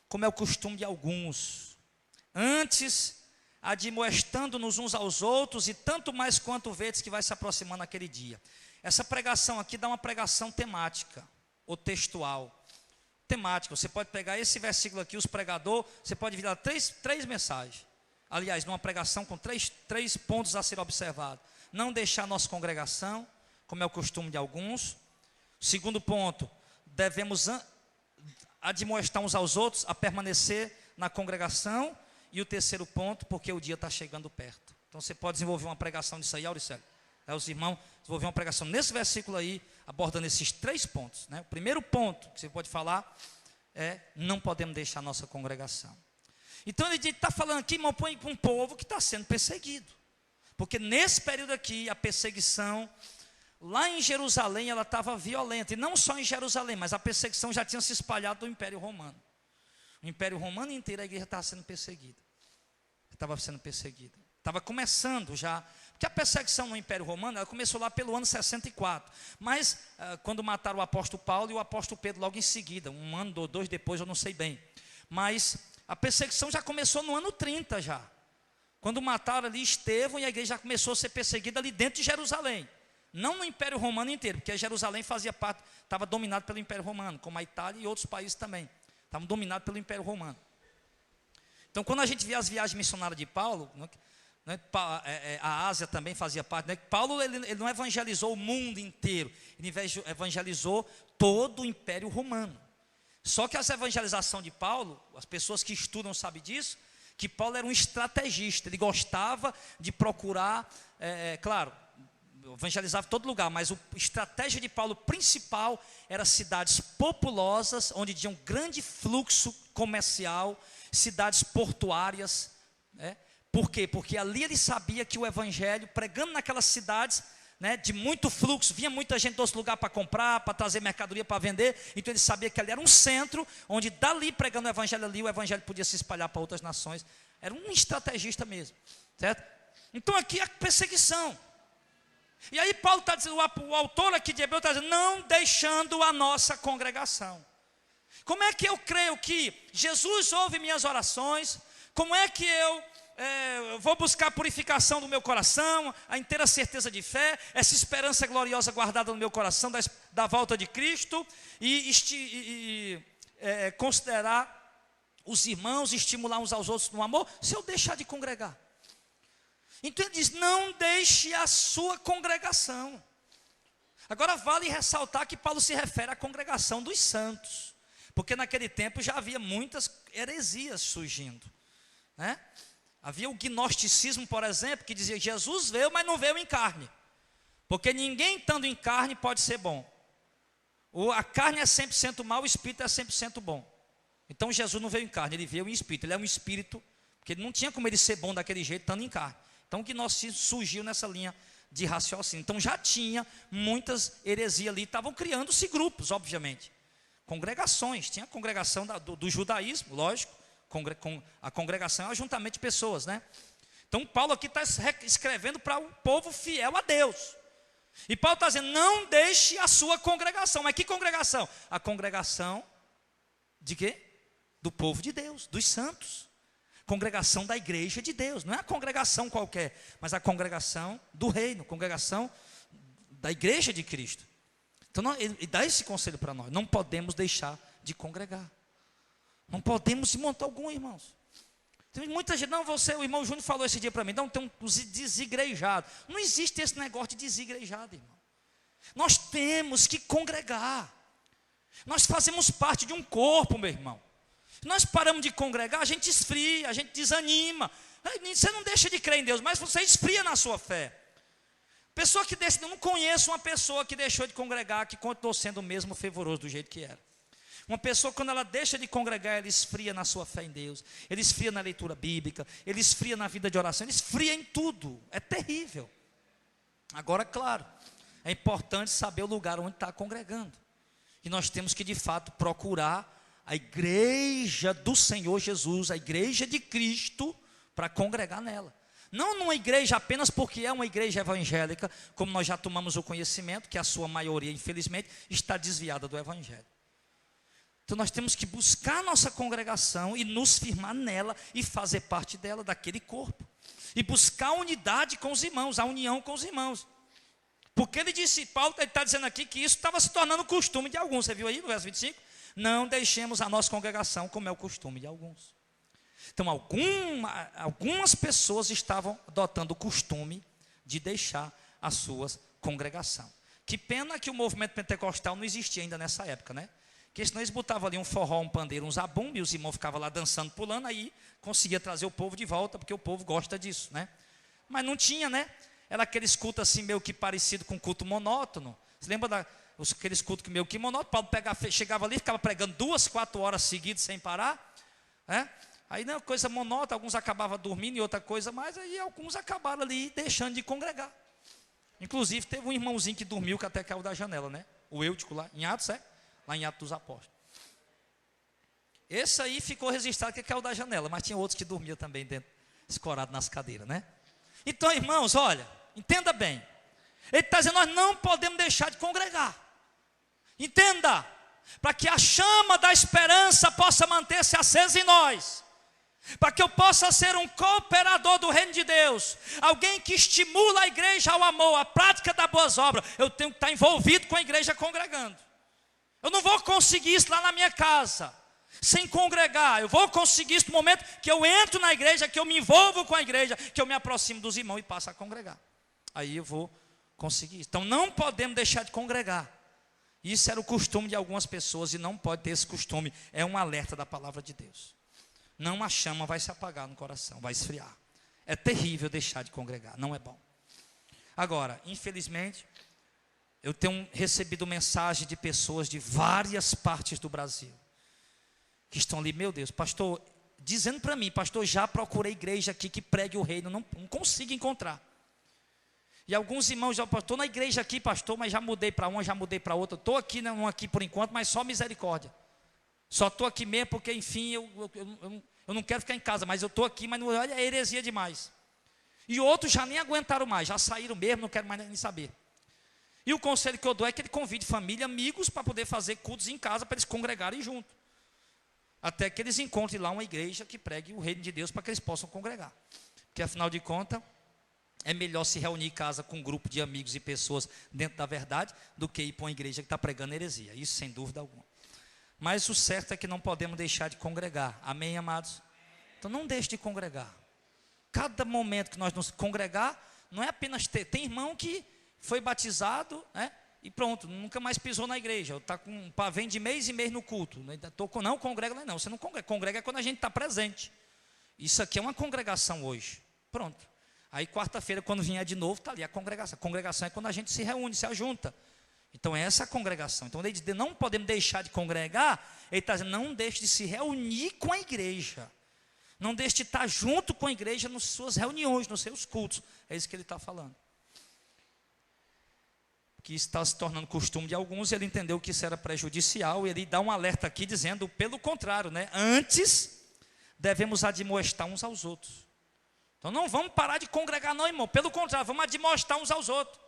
como é o costume de alguns, antes admoestando-nos uns aos outros, e tanto mais quanto vedes que vai se aproximando aquele dia. Essa pregação aqui dá uma pregação temática, ou textual. Temática, você pode pegar esse versículo aqui, os pregadores, você pode virar três mensagens. Aliás, numa pregação com três pontos a ser observados. Não deixar a nossa congregação, como é o costume de alguns. Segundo ponto, devemos admoestar uns aos outros a permanecer na congregação. E o terceiro ponto, porque o dia está chegando perto. Então você pode desenvolver uma pregação disso aí, Auricélio. Os irmãos desenvolver uma pregação nesse versículo aí, abordando esses 3 pontos, né? O primeiro ponto que você pode falar é: não podemos deixar a nossa congregação. Então ele está falando aqui, irmão, para um povo que está sendo perseguido. Porque nesse período aqui, a perseguição lá em Jerusalém, ela estava violenta. E não só em Jerusalém, mas a perseguição já tinha se espalhado do Império Romano. O Império Romano inteiro, a igreja estava sendo perseguida. Estava começando já. Porque a perseguição no Império Romano, ela começou lá pelo ano 64. Mas, quando mataram o apóstolo Paulo e o apóstolo Pedro logo em seguida, um ano ou 2 depois, eu não sei bem. Mas a perseguição já começou no ano 30 já. Quando mataram ali Estevão, e a igreja já começou a ser perseguida ali dentro de Jerusalém. Não no Império Romano inteiro, porque Jerusalém fazia parte, estava dominado pelo Império Romano, como a Itália e outros países também. Estavam dominados pelo Império Romano. Então, quando a gente vê as viagens missionárias de Paulo, né, a Ásia também fazia parte, né, Paulo ele não evangelizou o mundo inteiro, ele evangelizou todo o Império Romano. Só que essa evangelização de Paulo, as pessoas que estudam sabem disso, que Paulo era um estrategista, ele gostava de procurar, claro, evangelizava em todo lugar, mas a estratégia de Paulo principal era cidades populosas, onde tinha um grande fluxo comercial, cidades portuárias, né? Por quê? Porque ali ele sabia que o evangelho, pregando naquelas cidades, né, de muito fluxo, vinha muita gente de outro lugar para comprar, para trazer mercadoria para vender, então ele sabia que ali era um centro, onde dali pregando o evangelho ali, o evangelho podia se espalhar para outras nações. Era um estrategista mesmo, certo? Então aqui é a perseguição. E aí Paulo está dizendo, o autor aqui de Hebreus está dizendo, não deixando a nossa congregação. Como é que eu creio que Jesus ouve minhas orações? Como é que eu vou buscar a purificação do meu coração, a inteira certeza de fé, essa esperança gloriosa guardada no meu coração da volta de Cristo, e considerar os irmãos, estimular uns aos outros no amor, se eu deixar de congregar? Então ele diz, não deixe a sua congregação. Agora vale ressaltar que Paulo se refere à congregação dos santos, porque naquele tempo já havia muitas heresias surgindo, né? Havia o gnosticismo, por exemplo, que dizia, Jesus veio, mas não veio em carne, porque ninguém estando em carne pode ser bom. A carne é 100% mal, o espírito é 100% bom. Então Jesus não veio em carne, ele veio em espírito. Ele é um espírito, porque não tinha como ele ser bom daquele jeito, estando em carne. Então o gnosticismo surgiu nessa linha de raciocínio. Então já tinha muitas heresias ali, estavam criando-se grupos, obviamente. Congregações, tinha a congregação do judaísmo, lógico. A congregação é um ajuntamento de pessoas, né? Então Paulo aqui está escrevendo para o povo fiel a Deus. E Paulo está dizendo, não deixe a sua congregação. Mas que congregação? A congregação de quê? Do povo de Deus, dos santos. Congregação da igreja de Deus. Não é a congregação qualquer, mas a congregação do reino, congregação da igreja de Cristo. Então ele dá esse conselho para nós, não podemos deixar de congregar. Não podemos se montar algum, irmãos. Tem muita gente, não, o irmão Júnior falou esse dia para mim, não, tem uns desigrejados. Não existe esse negócio de desigrejado, irmão. Nós temos que congregar. Nós fazemos parte de um corpo, meu irmão. Se nós paramos de congregar, a gente esfria, a gente desanima. Você não deixa de crer em Deus, mas você esfria na sua fé. Pessoa que deixa, eu não conheço uma pessoa que deixou de congregar, que continuou sendo o mesmo fervoroso do jeito que era. Uma pessoa, quando ela deixa de congregar, ela esfria na sua fé em Deus, ele esfria na leitura bíblica, ele esfria na vida de oração, ele esfria em tudo, é terrível. Agora, claro, é importante saber o lugar onde está congregando, e nós temos que de fato procurar a igreja do Senhor Jesus, a igreja de Cristo, para congregar nela. Não numa igreja apenas porque é uma igreja evangélica, como nós já tomamos o conhecimento, que a sua maioria, infelizmente, está desviada do evangelho. Então nós temos que buscar a nossa congregação e nos firmar nela e fazer parte dela, daquele corpo. E buscar a unidade com os irmãos, a união com os irmãos. Porque ele disse, Paulo está dizendo aqui que isso estava se tornando costume de alguns. Você viu aí no verso 25? Não deixemos a nossa congregação como é o costume de alguns. Então algumas pessoas estavam adotando o costume de deixar a sua congregação. Que pena que o movimento pentecostal não existia ainda nessa época, né? Porque senão eles botavam ali um forró, um pandeiro, um zabumba, e os irmãos ficavam lá dançando, pulando, aí conseguia trazer o povo de volta, porque o povo gosta disso, né? Mas não tinha, né? Era aqueles cultos assim, meio que parecido com culto monótono. Você lembra aqueles cultos meio que monótono? Paulo chegava ali, ficava pregando 2, 4 horas seguidas sem parar, né? Aí não, coisa monótona, alguns acabavam dormindo e outra coisa mais, aí alguns acabaram ali deixando de congregar. Inclusive teve um irmãozinho que dormiu, que até caiu da janela, né? O Eutico lá, em Atos, lá em Atos dos Apóstolos. Esse aí ficou registrado que caiu da janela, mas tinha outros que dormiam também dentro, escorado nas cadeiras, né? Então, irmãos, olha, entenda bem. Ele está dizendo, nós não podemos deixar de congregar. Entenda, para que a chama da esperança possa manter-se acesa em nós. Para que eu possa ser um cooperador do reino de Deus, alguém que estimula a igreja ao amor, à prática das boas obras, eu tenho que estar envolvido com a igreja congregando. Eu não vou conseguir isso lá na minha casa, sem congregar. Eu vou conseguir isso no momento que eu entro na igreja, que eu me envolvo com a igreja, que eu me aproximo dos irmãos e passo a congregar. Aí eu vou conseguir isso. Então não podemos deixar de congregar. Isso era o costume de algumas pessoas e não pode ter esse costume. É um alerta da palavra de Deus. Não, a chama vai se apagar no coração, vai esfriar. É terrível deixar de congregar, não é bom. Agora, infelizmente, eu tenho recebido mensagem de pessoas de várias partes do Brasil, que estão ali, meu Deus, pastor, dizendo para mim, pastor, já procurei igreja aqui que pregue o reino, não consigo encontrar. E alguns irmãos já, estou na igreja aqui, pastor, mas já mudei para uma, já mudei para outra, estou aqui, não aqui por enquanto, mas só misericórdia. Só estou aqui mesmo porque, enfim, eu não quero ficar em casa, mas eu estou aqui, mas não, olha, é heresia demais. E outros já nem aguentaram mais, já saíram mesmo, não quero mais nem saber. E o conselho que eu dou é que ele convide família, amigos, para poder fazer cultos em casa, para eles congregarem junto. Até que eles encontrem lá uma igreja que pregue o reino de Deus, para que eles possam congregar. Porque afinal de contas, é melhor se reunir em casa com um grupo de amigos e pessoas dentro da verdade, do que ir para uma igreja que está pregando heresia. Isso sem dúvida alguma. Mas o certo é que não podemos deixar de congregar. Amém, amados? Então não deixe de congregar. Cada momento que nós nos congregar, não é apenas ter. Tem irmão que foi batizado, né? E pronto, nunca mais pisou na igreja. Vem de mês em mês no culto. Não congrega, não. Você não congrega. Congrega é quando a gente está presente. Isso aqui é uma congregação hoje. Pronto. Aí quarta-feira, quando vier de novo, está ali a congregação. A congregação é quando a gente se reúne, se ajunta. Então é essa a congregação. Então ele diz, não podemos deixar de congregar. Ele está dizendo, não deixe de se reunir com a igreja. Não deixe de estar junto com a igreja nas suas reuniões, nos seus cultos. É isso que ele está falando. Que está se tornando costume de alguns, ele entendeu que isso era prejudicial, e ele dá um alerta aqui dizendo, pelo contrário, né? Antes, devemos admoestar uns aos outros. Então não vamos parar de congregar não, irmão, pelo contrário, vamos admoestar uns aos outros.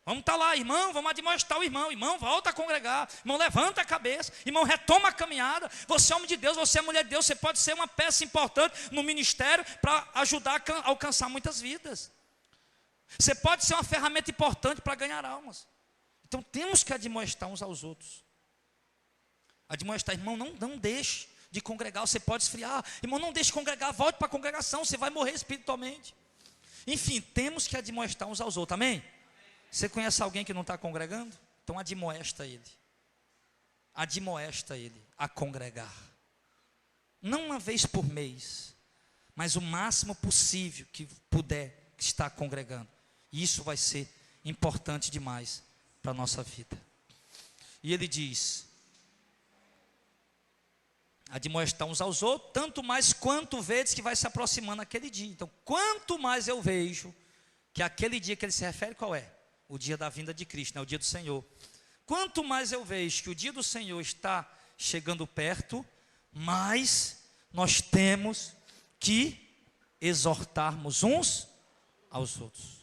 Vamos estar lá, irmão, vamos admoestar o irmão. Irmão, volta a congregar. Irmão, levanta a cabeça. Irmão, retoma a caminhada. Você é homem de Deus, você é mulher de Deus. Você pode ser uma peça importante no ministério para ajudar a alcançar muitas vidas. Você pode ser uma ferramenta importante para ganhar almas. Então temos que admoestar uns aos outros. Admoestar, irmão, não deixe de congregar. Você pode esfriar. Irmão, não deixe de congregar, volte para a congregação. Você vai morrer espiritualmente. Enfim, temos que admoestar uns aos outros. Amém? Você conhece alguém que não está congregando? Então admoesta ele. Admoesta ele a congregar. Não uma vez por mês, mas o máximo possível que puder estar congregando. E isso vai ser importante demais para a nossa vida. E ele diz, admoestar uns aos outros, tanto mais quanto vedes que vai se aproximando aquele dia. Então, quanto mais eu vejo que aquele dia que ele se refere, qual é? O dia da vinda de Cristo, né? O dia do Senhor. Quanto mais eu vejo que o dia do Senhor está chegando perto, mais nós temos que exortarmos uns aos outros.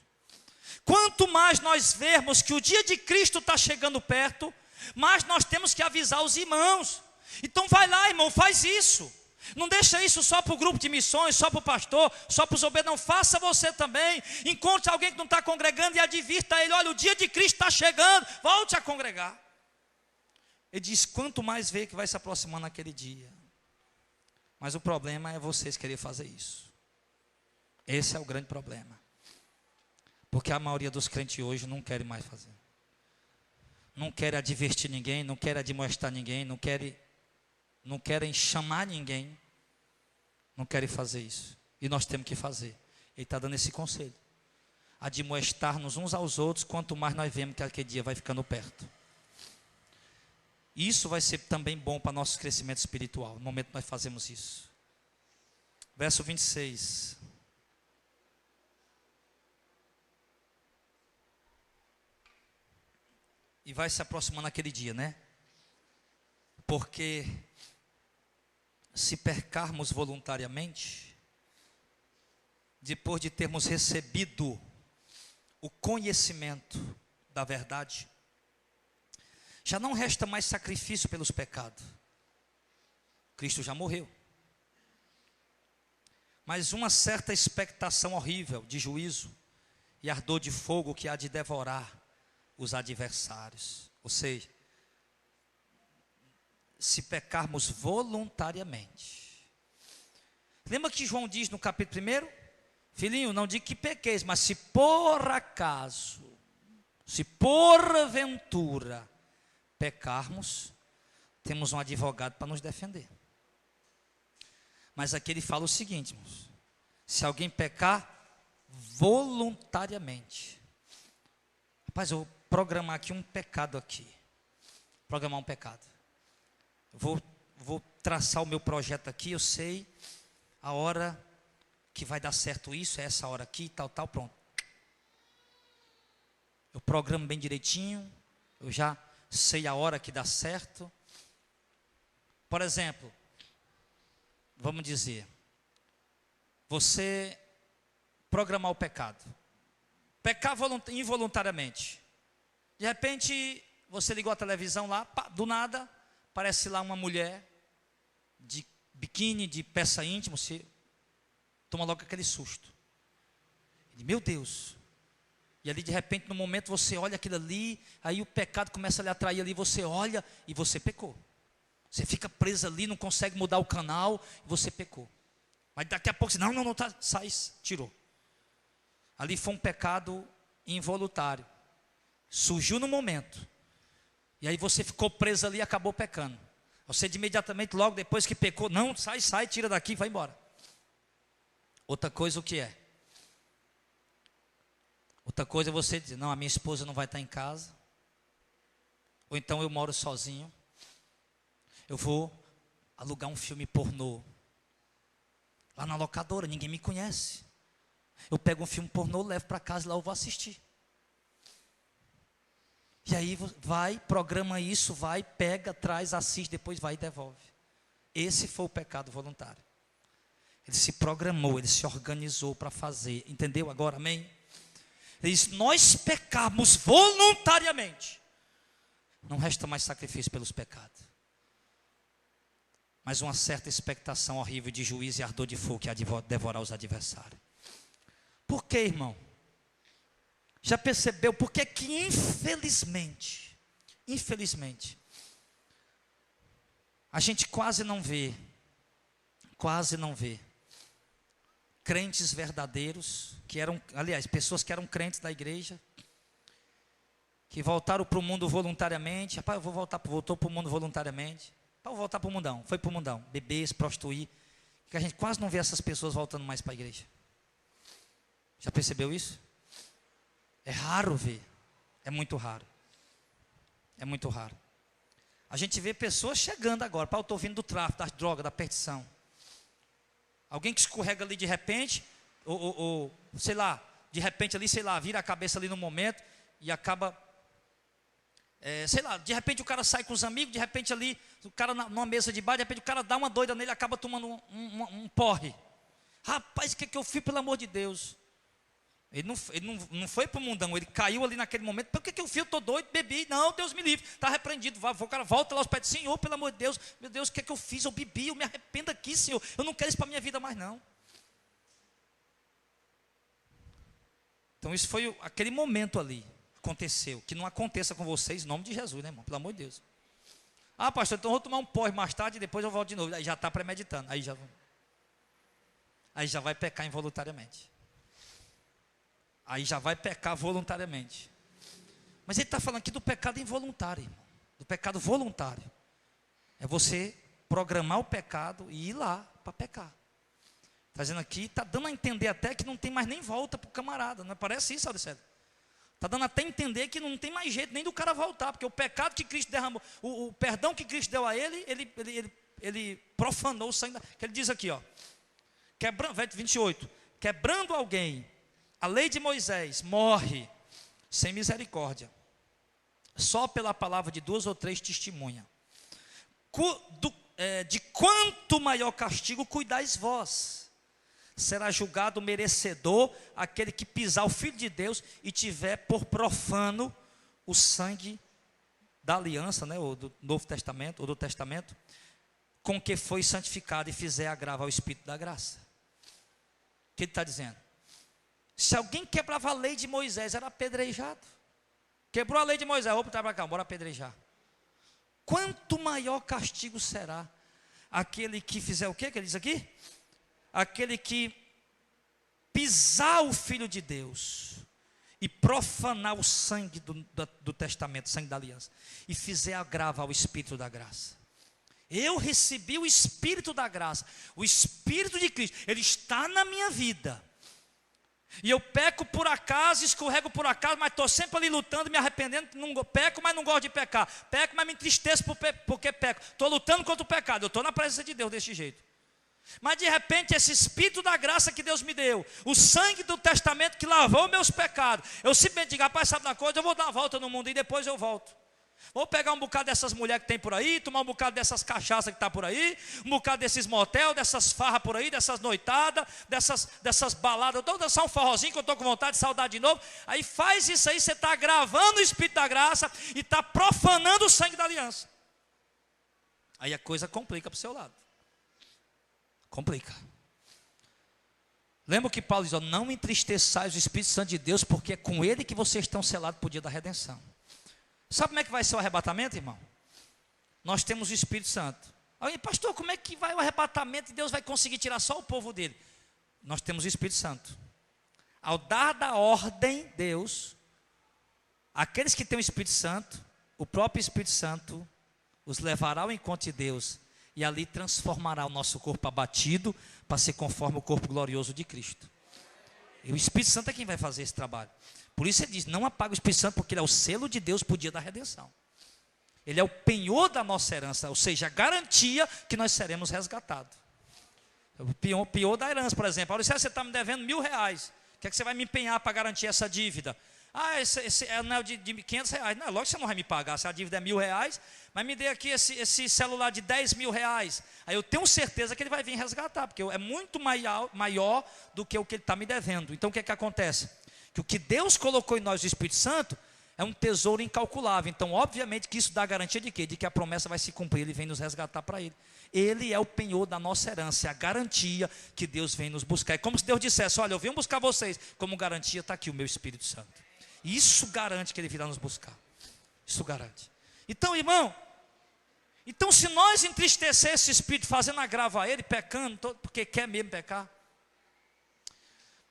Quanto mais nós vermos que o dia de Cristo está chegando perto, mais nós temos que avisar os irmãos. Então vai lá, irmão, faz isso. Não deixa isso só para o grupo de missões, só para o pastor, só para os obreiros, não, faça você também. Encontre alguém que não está congregando e advirta ele, olha, o dia de Cristo está chegando, volte a congregar. Ele diz, quanto mais vê que vai se aproximando naquele dia. Mas o problema é vocês quererem fazer isso. Esse é o grande problema. Porque a maioria dos crentes hoje não querem mais fazer. Não querem advertir ninguém, não querem admoestar ninguém, não querem chamar ninguém, não querem fazer isso. E nós temos que fazer. Ele está dando esse conselho. Admoestar-nos uns aos outros, quanto mais nós vemos que aquele dia vai ficando perto. Isso vai ser também bom para nosso crescimento espiritual, no momento que nós fazemos isso. Verso 26. E vai se aproximando aquele dia, né? Porque se pecarmos voluntariamente, depois de termos recebido o conhecimento da verdade, já não resta mais sacrifício pelos pecados. Cristo já morreu. Mas uma certa expectação horrível de juízo e ardor de fogo que há de devorar os adversários. Ou seja, se pecarmos voluntariamente. Lembra que João diz no capítulo 1? Filhinho, não diga que pequeis, mas se por acaso, se porventura pecarmos, temos um advogado para nos defender. Mas aqui ele fala o seguinte, irmãos: se alguém pecar voluntariamente. Rapaz, eu vou programar aqui um pecado aqui. Programar um pecado. Eu vou traçar o meu projeto aqui, eu sei a hora que vai dar certo isso, é essa hora aqui, tal, pronto. Eu programo bem direitinho, eu já sei a hora que dá certo. Por exemplo, vamos dizer, você programar o pecado, pecar involuntariamente. De repente, você ligou a televisão lá, pá, do nada, aparece lá uma mulher de biquíni, de peça íntima, você toma logo aquele susto. Meu Deus. E ali de repente, no momento, você olha aquilo ali, aí o pecado começa a lhe atrair ali, você olha e você pecou. Você fica preso ali, não consegue mudar o canal, e você pecou. Mas daqui a pouco você, não, tá, sai, tirou. Ali foi um pecado involuntário. Surgiu no momento. E aí você ficou preso ali e acabou pecando. Você de imediatamente, logo depois que pecou, não, sai, tira daqui, vai embora. Outra coisa o que é? Outra coisa é você dizer, não, a minha esposa não vai estar em casa. Ou então eu moro sozinho. Eu vou alugar um filme pornô. Lá na locadora, ninguém me conhece. Eu pego um filme pornô, levo para casa e lá eu vou assistir. E aí vai, programa isso, vai, pega, traz, assiste, depois vai e devolve. Esse foi o pecado voluntário. Ele se programou, ele se organizou para fazer. Entendeu agora, amém? Ele diz, nós pecarmos voluntariamente, não resta mais sacrifício pelos pecados, mas uma certa expectação horrível de juízo e ardor de fogo que há de devorar os adversários. Por quê, irmão? Já percebeu por que infelizmente, a gente quase não vê crentes verdadeiros, que eram, aliás, pessoas que eram crentes da igreja, que voltaram para o mundo voluntariamente. Rapaz, eu vou voltou para o mundo voluntariamente. Vou voltar para o mundão, foi para o mundão, beber, se prostituir, que a gente quase não vê essas pessoas voltando mais para a igreja. Já percebeu isso? É raro ver, é muito raro. É muito raro. A gente vê pessoas chegando agora, eu estou vindo do tráfico, das drogas, da perdição. Alguém que escorrega ali de repente, ou sei lá, de repente ali, sei lá, vira a cabeça ali no momento e acaba, sei lá, de repente o cara sai com os amigos, de repente ali, o cara numa mesa de bar, de repente o cara dá uma doida nele e acaba tomando um porre. Rapaz, o que eu fiz, pelo amor de Deus? Ele não foi para o mundão, ele caiu ali naquele momento. Por que eu fiz? Eu estou doido, bebi. Não, Deus me livre, está repreendido. O cara volta lá aos pés do Senhor, pelo amor de Deus. Meu Deus, o que eu fiz? Eu bebi, eu me arrependo aqui, Senhor. Eu não quero isso para a minha vida mais não. Então isso foi aquele momento ali, aconteceu. Que não aconteça com vocês, em nome de Jesus, né, irmão? Pelo amor de Deus. Ah, pastor, então eu vou tomar um porre mais tarde e depois eu volto de novo. Aí já está premeditando, aí já vai pecar involuntariamente. Aí já vai pecar voluntariamente. Mas ele está falando aqui do pecado involuntário, irmão. Do pecado voluntário. É você programar o pecado e ir lá para pecar. Está dizendo aqui, está dando a entender até que não tem mais nem volta para o camarada. Não parece isso, Alicete? Está dando até a entender que não tem mais jeito nem do cara voltar. Porque o pecado que Cristo derramou, o perdão que Cristo deu a ele profanou o sangue. Que ele diz aqui, ó. Verso 28. Quebrando alguém a lei de Moisés, morre sem misericórdia, só pela palavra de 2 ou 3 testemunhas. De quanto maior castigo cuidais vós, será julgado merecedor aquele que pisar o Filho de Deus e tiver por profano o sangue da aliança, né, ou do Novo Testamento, ou do Testamento, com que foi santificado e fizer agravo ao Espírito da graça. O que ele está dizendo? Se alguém quebrava a lei de Moisés, era apedrejado. Quebrou a lei de Moisés, vou para cá, bora apedrejar. Quanto maior castigo será aquele que fizer o quê que ele diz aqui? Aquele que pisar o Filho de Deus e profanar o sangue do testamento, sangue da aliança, e fizer agravo ao Espírito da graça. Eu recebi o Espírito da graça, o Espírito de Cristo, ele está na minha vida. E eu peco por acaso, escorrego por acaso, mas estou sempre ali lutando, me arrependendo, peco, mas não gosto de pecar. Peco, mas me entristeço porque peco. Estou lutando contra o pecado, eu estou na presença de Deus desse jeito. Mas de repente esse Espírito da graça que Deus me deu, o sangue do testamento que lavou meus pecados, eu simplesmente digo, rapaz, sabe uma coisa, eu vou dar uma volta no mundo e depois eu volto. Vou pegar um bocado dessas mulheres que tem por aí, tomar um bocado dessas cachaças que está por aí, um bocado desses motel, dessas farras por aí, dessas noitadas, dessas baladas, eu vou dançar um forrozinho que eu estou com vontade de saudade de novo. Aí faz isso aí, você está agravando o Espírito da graça e está profanando o sangue da aliança. Aí a coisa complica para o seu lado. Complica. Lembra que Paulo diz, ó, não entristeçais o Espírito Santo de Deus, porque é com ele que vocês estão selados para o dia da redenção. Sabe como é que vai ser o arrebatamento, irmão? Nós temos o Espírito Santo. Aí, pastor, como é que vai o arrebatamento e Deus vai conseguir tirar só o povo dele? Nós temos o Espírito Santo. Ao dar da ordem, Deus, aqueles que têm o Espírito Santo, o próprio Espírito Santo os levará ao encontro de Deus e ali transformará o nosso corpo abatido para ser conforme o corpo glorioso de Cristo. E o Espírito Santo é quem vai fazer esse trabalho. Por isso ele diz, não apaga o Espírito Santo, porque ele é o selo de Deus para o dia da redenção. Ele é o penhor da nossa herança, ou seja, a garantia que nós seremos resgatados. O penhor da herança, por exemplo. Olha, você está me devendo R$1.000, o que é que você vai me empenhar para garantir essa dívida? Ah, esse anel de R$500. Não, lógico que você não vai me pagar, se a dívida é R$1.000, mas me dê aqui esse celular de R$10.000. Aí eu tenho certeza que ele vai vir resgatar, porque é muito maior do que o que ele está me devendo. Então o que é que acontece? Que o que Deus colocou em nós, o Espírito Santo, é um tesouro incalculável. Então obviamente que isso dá garantia de quê? De que a promessa vai se cumprir, ele vem nos resgatar para ele. Ele é o penhor da nossa herança, é a garantia que Deus vem nos buscar. É como se Deus dissesse, olha, eu vim buscar vocês, como garantia está aqui o meu Espírito Santo. Isso garante que ele virá nos buscar. Isso garante. Então, irmão, então se nós entristecer esse Espírito, fazendo agravo a ele, pecando, porque quer mesmo pecar,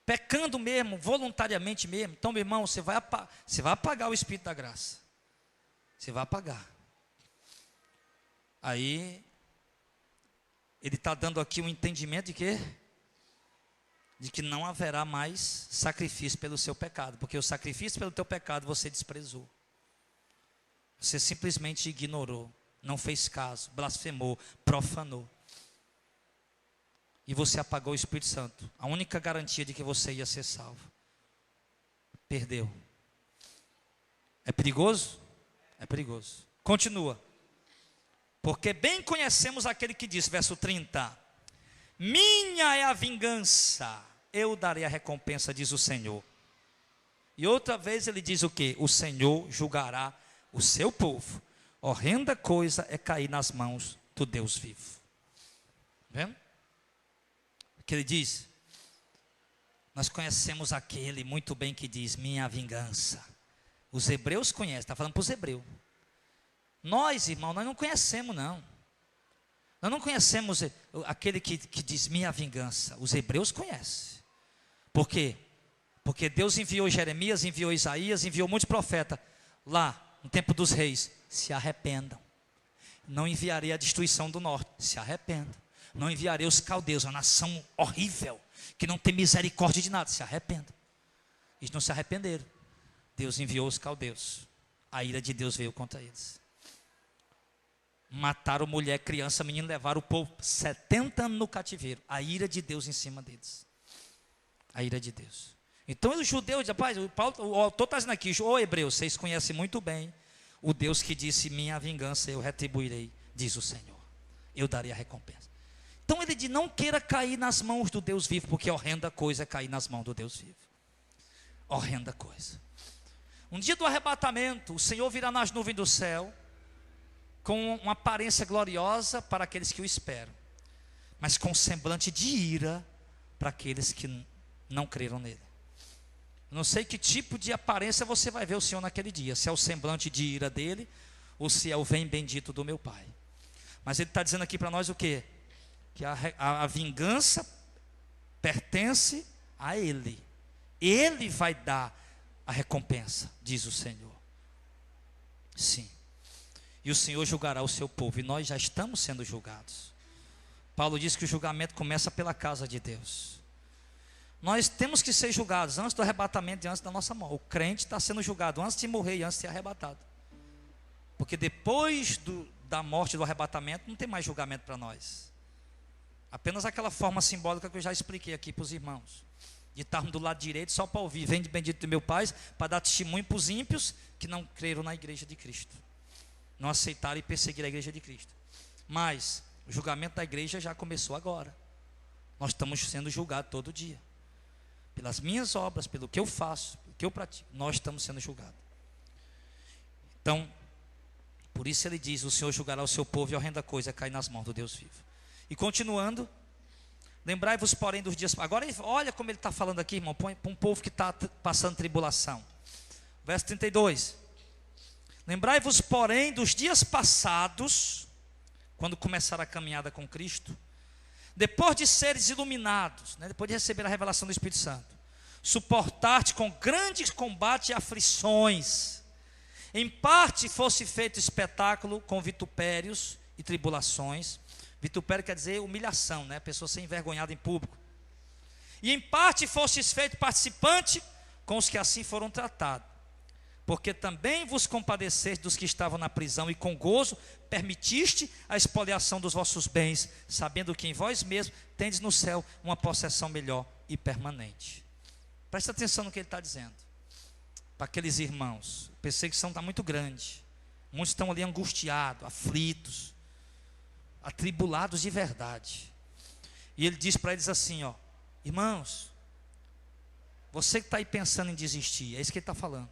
pecando mesmo, voluntariamente mesmo, então, meu irmão, você vai apagar o Espírito da graça. Você vai apagar. Aí, ele está dando aqui um entendimento de quê? De que não haverá mais sacrifício pelo seu pecado, porque o sacrifício pelo teu pecado você desprezou. Você simplesmente ignorou, não fez caso, blasfemou, profanou. E você apagou o Espírito Santo. A única garantia de que você ia ser salvo. Perdeu. É perigoso? É perigoso. Continua. Porque bem conhecemos aquele que disse, verso 30. Minha é a vingança, eu darei a recompensa, diz o Senhor. E outra vez ele diz o quê? O Senhor julgará o seu povo. Horrenda coisa é cair nas mãos do Deus vivo. Vendo? Que ele diz, nós conhecemos aquele muito bem que diz, minha vingança. Os hebreus conhecem, está falando para os hebreus. Nós, irmão, nós não conhecemos não. Nós não conhecemos aquele que diz minha vingança. Os hebreus conhecem. Por quê? Porque Deus enviou Jeremias, enviou Isaías, enviou muitos profetas. Lá, no tempo dos reis, se arrependam. Não enviarei a destruição do norte, se arrependam. Não enviarei os caldeus, uma nação horrível, que não tem misericórdia de nada, se arrependam. Eles não se arrependeram. Deus enviou os caldeus. A ira de Deus veio contra eles. Mataram mulher, criança, menino, levaram o povo 70 anos no cativeiro. A ira de Deus em cima deles. A ira de Deus. Então os judeus, rapaz, o autor está dizendo aqui, ô hebreus, vocês conhecem muito bem o Deus que disse, minha vingança eu retribuirei, diz o Senhor. Eu darei a recompensa. Então ele diz, não queira cair nas mãos do Deus vivo, porque horrenda coisa é cair nas mãos do Deus vivo. Horrenda coisa. Um dia do arrebatamento, o Senhor virá nas nuvens do céu, com uma aparência gloriosa para aqueles que o esperam, mas com semblante de ira para aqueles que não creram nele. Não sei que tipo de aparência você vai ver o Senhor naquele dia, se é o semblante de ira dele, ou se é o vem bendito do meu Pai. Mas ele está dizendo aqui para nós o quê? Que a vingança pertence a ele. Ele vai dar a recompensa, diz o Senhor. Sim. E o Senhor julgará o seu povo, e nós já estamos sendo julgados. Paulo diz que o julgamento começa pela casa de Deus. Nós temos que ser julgados antes do arrebatamento e antes da nossa morte. O crente está sendo julgado antes de morrer e antes de ser arrebatado. Porque depois da morte, do arrebatamento, não tem mais julgamento para nós. Apenas aquela forma simbólica que eu já expliquei aqui para os irmãos. De estarmos do lado direito só para ouvir, vem de bendito do meu Pai, para dar testemunho para os ímpios que não creram na igreja de Cristo. Não aceitaram e perseguiram a igreja de Cristo. Mas o julgamento da igreja já começou agora. Nós estamos sendo julgados todo dia. Pelas minhas obras, pelo que eu faço, pelo que eu pratico, nós estamos sendo julgados. Então, por isso ele diz, o Senhor julgará o seu povo e a horrenda coisa cai nas mãos do Deus vivo. E continuando, lembrai-vos porém dos dias. Agora olha como ele está falando aqui, irmão, para um povo que está passando tribulação. Verso 32. Lembrai-vos porém dos dias passados, quando começaram a caminhada com Cristo, depois de seres iluminados, depois de receber a revelação do Espírito Santo, suportar-te com grandes combates e aflições, em parte fosse feito espetáculo com vitupérios e tribulações. Vitupério quer dizer humilhação, a pessoa ser envergonhada em público. E em parte fostes feito participante com os que assim foram tratados, porque também vos compadeceste dos que estavam na prisão, e com gozo permitiste a expoliação dos vossos bens, sabendo que em vós mesmos tendes no céu uma possessão melhor e permanente. Presta atenção no que ele está dizendo. Para aqueles irmãos, a perseguição está muito grande. Muitos estão ali angustiados, aflitos, atribulados de verdade. E ele diz para eles assim, irmãos, você que está aí pensando em desistir, é isso que ele está falando.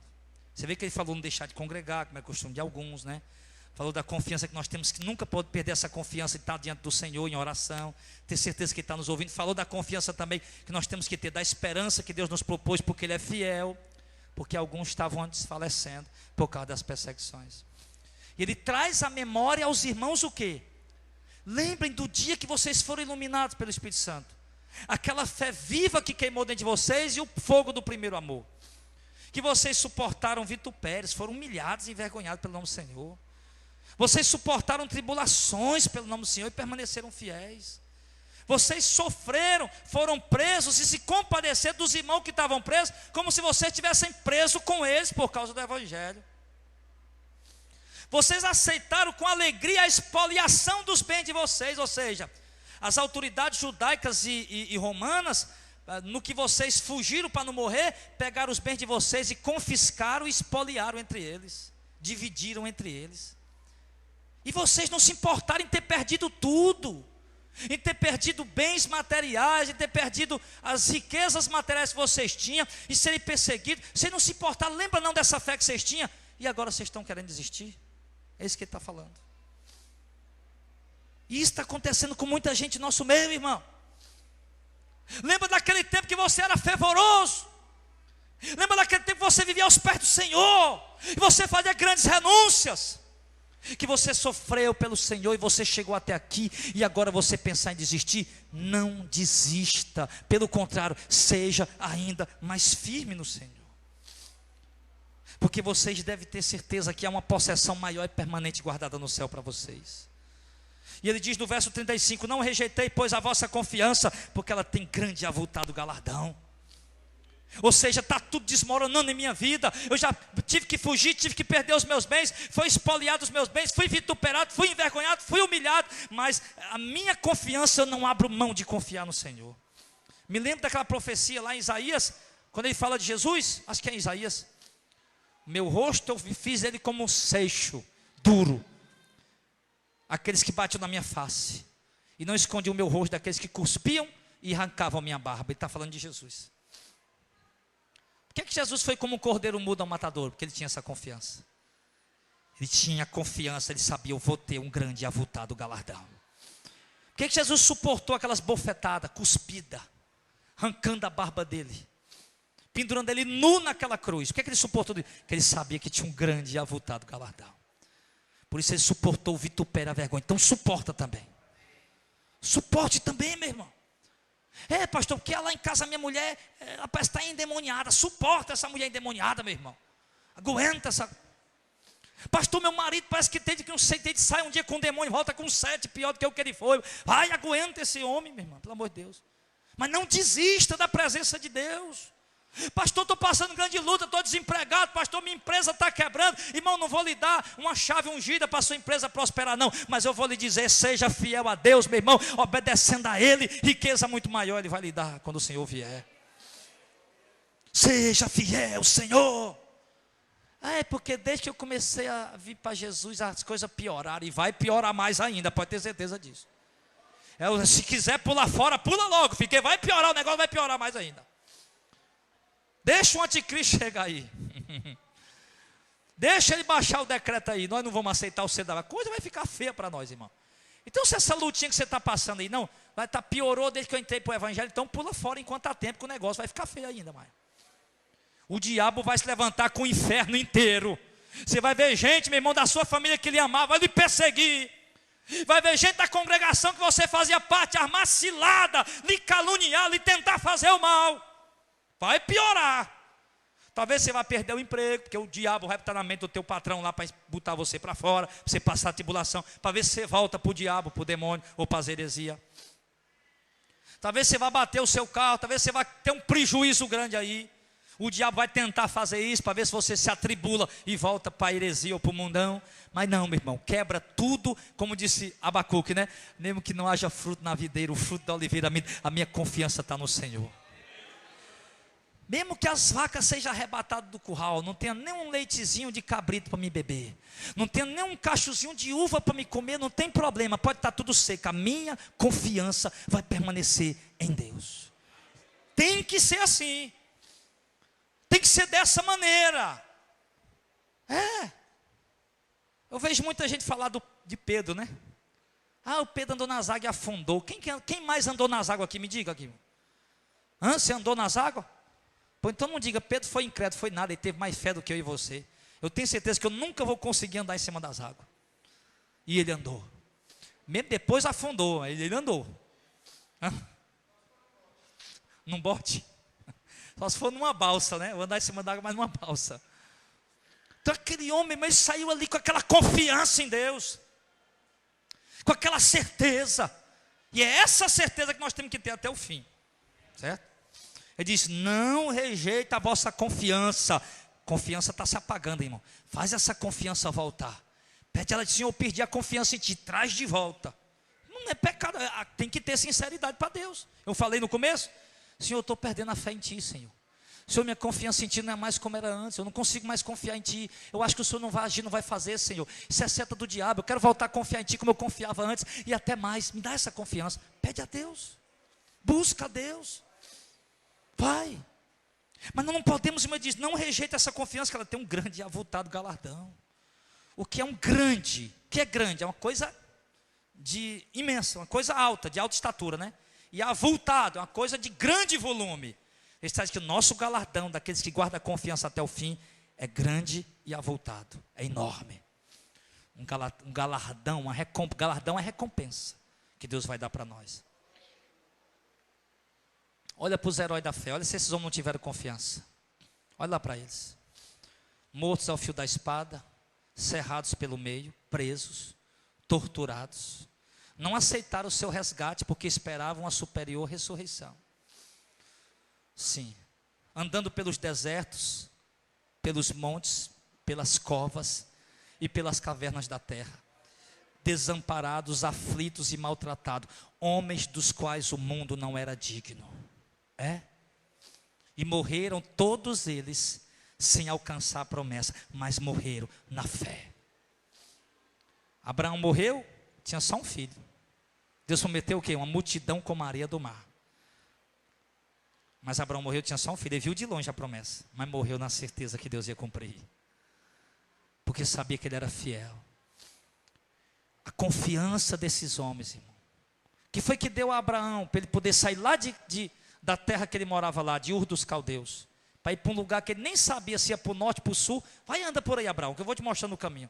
Você vê que ele falou não deixar de congregar, como é costume de alguns, Falou da confiança que nós temos, que nunca pode perder essa confiança de estar diante do Senhor em oração, ter certeza que Ele está nos ouvindo. Falou da confiança também que nós temos que ter, da esperança que Deus nos propôs, porque Ele é fiel, porque alguns estavam desfalecendo por causa das perseguições. E ele traz à memória aos irmãos o quê? Lembrem do dia que vocês foram iluminados pelo Espírito Santo, aquela fé viva que queimou dentro de vocês e o fogo do primeiro amor, que vocês suportaram vitupérios, foram humilhados e envergonhados pelo nome do Senhor. Vocês suportaram tribulações pelo nome do Senhor e permaneceram fiéis. Vocês sofreram, foram presos e se compadeceram dos irmãos que estavam presos, como se vocês estivessem presos com eles por causa do Evangelho. Vocês aceitaram com alegria a expoliação dos bens de vocês, ou seja, as autoridades judaicas e romanas, no que vocês fugiram para não morrer, pegaram os bens de vocês e confiscaram e expoliaram entre eles, dividiram entre eles. E vocês não se importaram em ter perdido tudo, em ter perdido bens materiais, em ter perdido as riquezas materiais que vocês tinham, e serem perseguidos. Vocês não se importaram, lembra não dessa fé que vocês tinham? E agora vocês estão querendo desistir? É isso que ele está falando. E isso está acontecendo com muita gente no nosso meio, irmão. Lembra daquele tempo que você era fervoroso? Lembra daquele tempo que você vivia aos pés do Senhor, e você fazia grandes renúncias, que você sofreu pelo Senhor e você chegou até aqui, e agora você pensar em desistir? Não desista, pelo contrário, seja ainda mais firme no Senhor, porque vocês devem ter certeza que há uma possessão maior e permanente guardada no céu para vocês. E ele diz no verso 35, não rejeitei pois a vossa confiança, porque ela tem grande e avultado galardão. Ou seja, está tudo desmoronando em minha vida, eu já tive que fugir, tive que perder os meus bens, foi expoliado os meus bens, fui vituperado, fui envergonhado, fui humilhado, mas a minha confiança, eu não abro mão de confiar no Senhor. Me lembro daquela profecia lá em Isaías, quando ele fala de Jesus, acho que é em Isaías, meu rosto eu fiz ele como um seixo duro, aqueles que batiam na minha face, e não escondi o meu rosto daqueles que cuspiam e arrancavam a minha barba. Ele está falando de Jesus. Por que Jesus foi como um cordeiro mudo ao matador? Porque ele tinha essa confiança. Ele tinha confiança, ele sabia, eu vou ter um grande e avultado galardão. Por que Jesus suportou aquelas bofetadas, cuspida, arrancando a barba dele, pendurando ele nu naquela cruz? Por que ele suportou? Porque ele sabia que tinha um grande e avultado galardão. Por isso ele suportou o vitupério, a vergonha. Então suporta também. Suporte também, meu irmão. É, pastor, porque lá em casa minha mulher, ela parece estar endemoniada. Suporta essa mulher endemoniada, meu irmão. Aguenta essa. Pastor, meu marido parece que desde que não sei, desde sai um dia com um demônio, volta com 7, pior do que o que ele foi. Vai, aguenta esse homem, meu irmão, pelo amor de Deus. Mas não desista da presença de Deus. Pastor, estou passando grande luta, estou desempregado. Pastor, minha empresa está quebrando. Irmão, não vou lhe dar uma chave ungida para a sua empresa prosperar, não. Mas eu vou lhe dizer, seja fiel a Deus, meu irmão. Obedecendo a Ele, riqueza muito maior Ele vai lhe dar quando o Senhor vier. Seja fiel, Senhor. É porque desde que eu comecei a vir para Jesus, as coisas pioraram. E vai piorar mais ainda, pode ter certeza disso. Se quiser pular fora, pula logo. Porque vai piorar, o negócio vai piorar mais ainda. Deixa o anticristo chegar aí. Deixa ele baixar o decreto aí. Nós não vamos aceitar o CEDAW. A coisa vai ficar feia para nós, irmão. Então, se essa lutinha que você está passando aí, não, vai estar piorou desde que eu entrei para o evangelho, então pula fora enquanto há tempo, que o negócio vai ficar feio ainda mais. O diabo vai se levantar com o inferno inteiro. Você vai ver gente, meu irmão, da sua família que lhe amava, vai lhe perseguir. Vai ver gente da congregação que você fazia parte, armar cilada, lhe caluniar, lhe tentar fazer o mal. Vai piorar. Talvez você vá perder o emprego, porque o diabo vai estar na mente do teu patrão lá para botar você para fora, para você passar a tribulação, para ver se você volta para o diabo, para o demônio ou para as heresias. Talvez você vá bater o seu carro, talvez você vá ter um prejuízo grande aí. O diabo vai tentar fazer isso para ver se você se atribula e volta para a heresia ou para o mundão. Mas não, meu irmão, quebra tudo, como disse Abacuque, né? Mesmo que não haja fruto na videira, o fruto da oliveira, a minha confiança está no Senhor. Mesmo que as vacas sejam arrebatadas do curral, não tenha nem um leitezinho de cabrito para me beber, não tenha nem um cachozinho de uva para me comer, não tem problema, pode estar tudo seco, a minha confiança vai permanecer em Deus. Tem que ser assim, tem que ser dessa maneira. Eu vejo muita gente falar de Pedro, né? O Pedro andou nas águas e afundou. Quem mais andou nas águas aqui? Me diga aqui. Você andou nas águas? Então não diga, Pedro foi incrédulo, foi nada, ele teve mais fé do que eu e você. Eu tenho certeza que eu nunca vou conseguir andar em cima das águas. E ele andou. Mesmo depois afundou, ele andou. Num bote. Só se for numa balsa, né? Eu vou andar em cima da água, mas numa balsa. Então aquele homem, mas ele saiu ali com aquela confiança em Deus. Com aquela certeza. E é essa certeza que nós temos que ter até o fim. Certo? Ele diz, não rejeita a vossa confiança. Confiança está se apagando, irmão. Faz essa confiança voltar. Pede ela, Senhor, eu perdi a confiança em ti, traz de volta. Não é pecado, tem que ter sinceridade para Deus. Eu falei no começo, Senhor, eu estou perdendo a fé em ti, Senhor. Senhor, minha confiança em ti não é mais como era antes. Eu não consigo mais confiar em ti. Eu acho que o Senhor não vai agir, não vai fazer, Senhor. Isso é seta do diabo, eu quero voltar a confiar em ti como eu confiava antes. E até mais, me dá essa confiança. Pede a Deus, busca a Deus. Vai. Mas não podemos, irmão, diz, não rejeita essa confiança, que ela tem um grande e avultado galardão. O que é um grande? O que é grande? É uma coisa de imensa, uma coisa alta, de alta estatura, né? E avultado, é uma coisa de grande volume. Ele está dizendo que o nosso galardão, daqueles que guardam a confiança até o fim, é grande e avultado, é enorme. Um galardão, galardão é recompensa que Deus vai dar para nós. Olha para os heróis da fé, olha se esses homens não tiveram confiança. Olha lá para eles. Mortos ao fio da espada, cerrados pelo meio, presos, torturados. Não aceitaram o seu resgate porque esperavam a superior ressurreição. Sim, andando pelos desertos, pelos montes, pelas covas e pelas cavernas da terra. Desamparados, aflitos e maltratados. Homens dos quais o mundo não era digno. E morreram todos eles sem alcançar a promessa, mas morreram na fé. Abraão morreu, tinha só um filho. Deus prometeu o quê? Uma multidão como a areia do mar. Mas Abraão morreu, tinha só um filho. Ele viu de longe a promessa, mas morreu na certeza que Deus ia cumprir, porque sabia que ele era fiel. A confiança desses homens, irmão, que foi que deu a Abraão para ele poder sair lá da terra que ele morava lá, de Ur dos Caldeus, para ir para um lugar que ele nem sabia se ia para o norte, para o sul. Vai, anda por aí, Abraão, que eu vou te mostrar no caminho.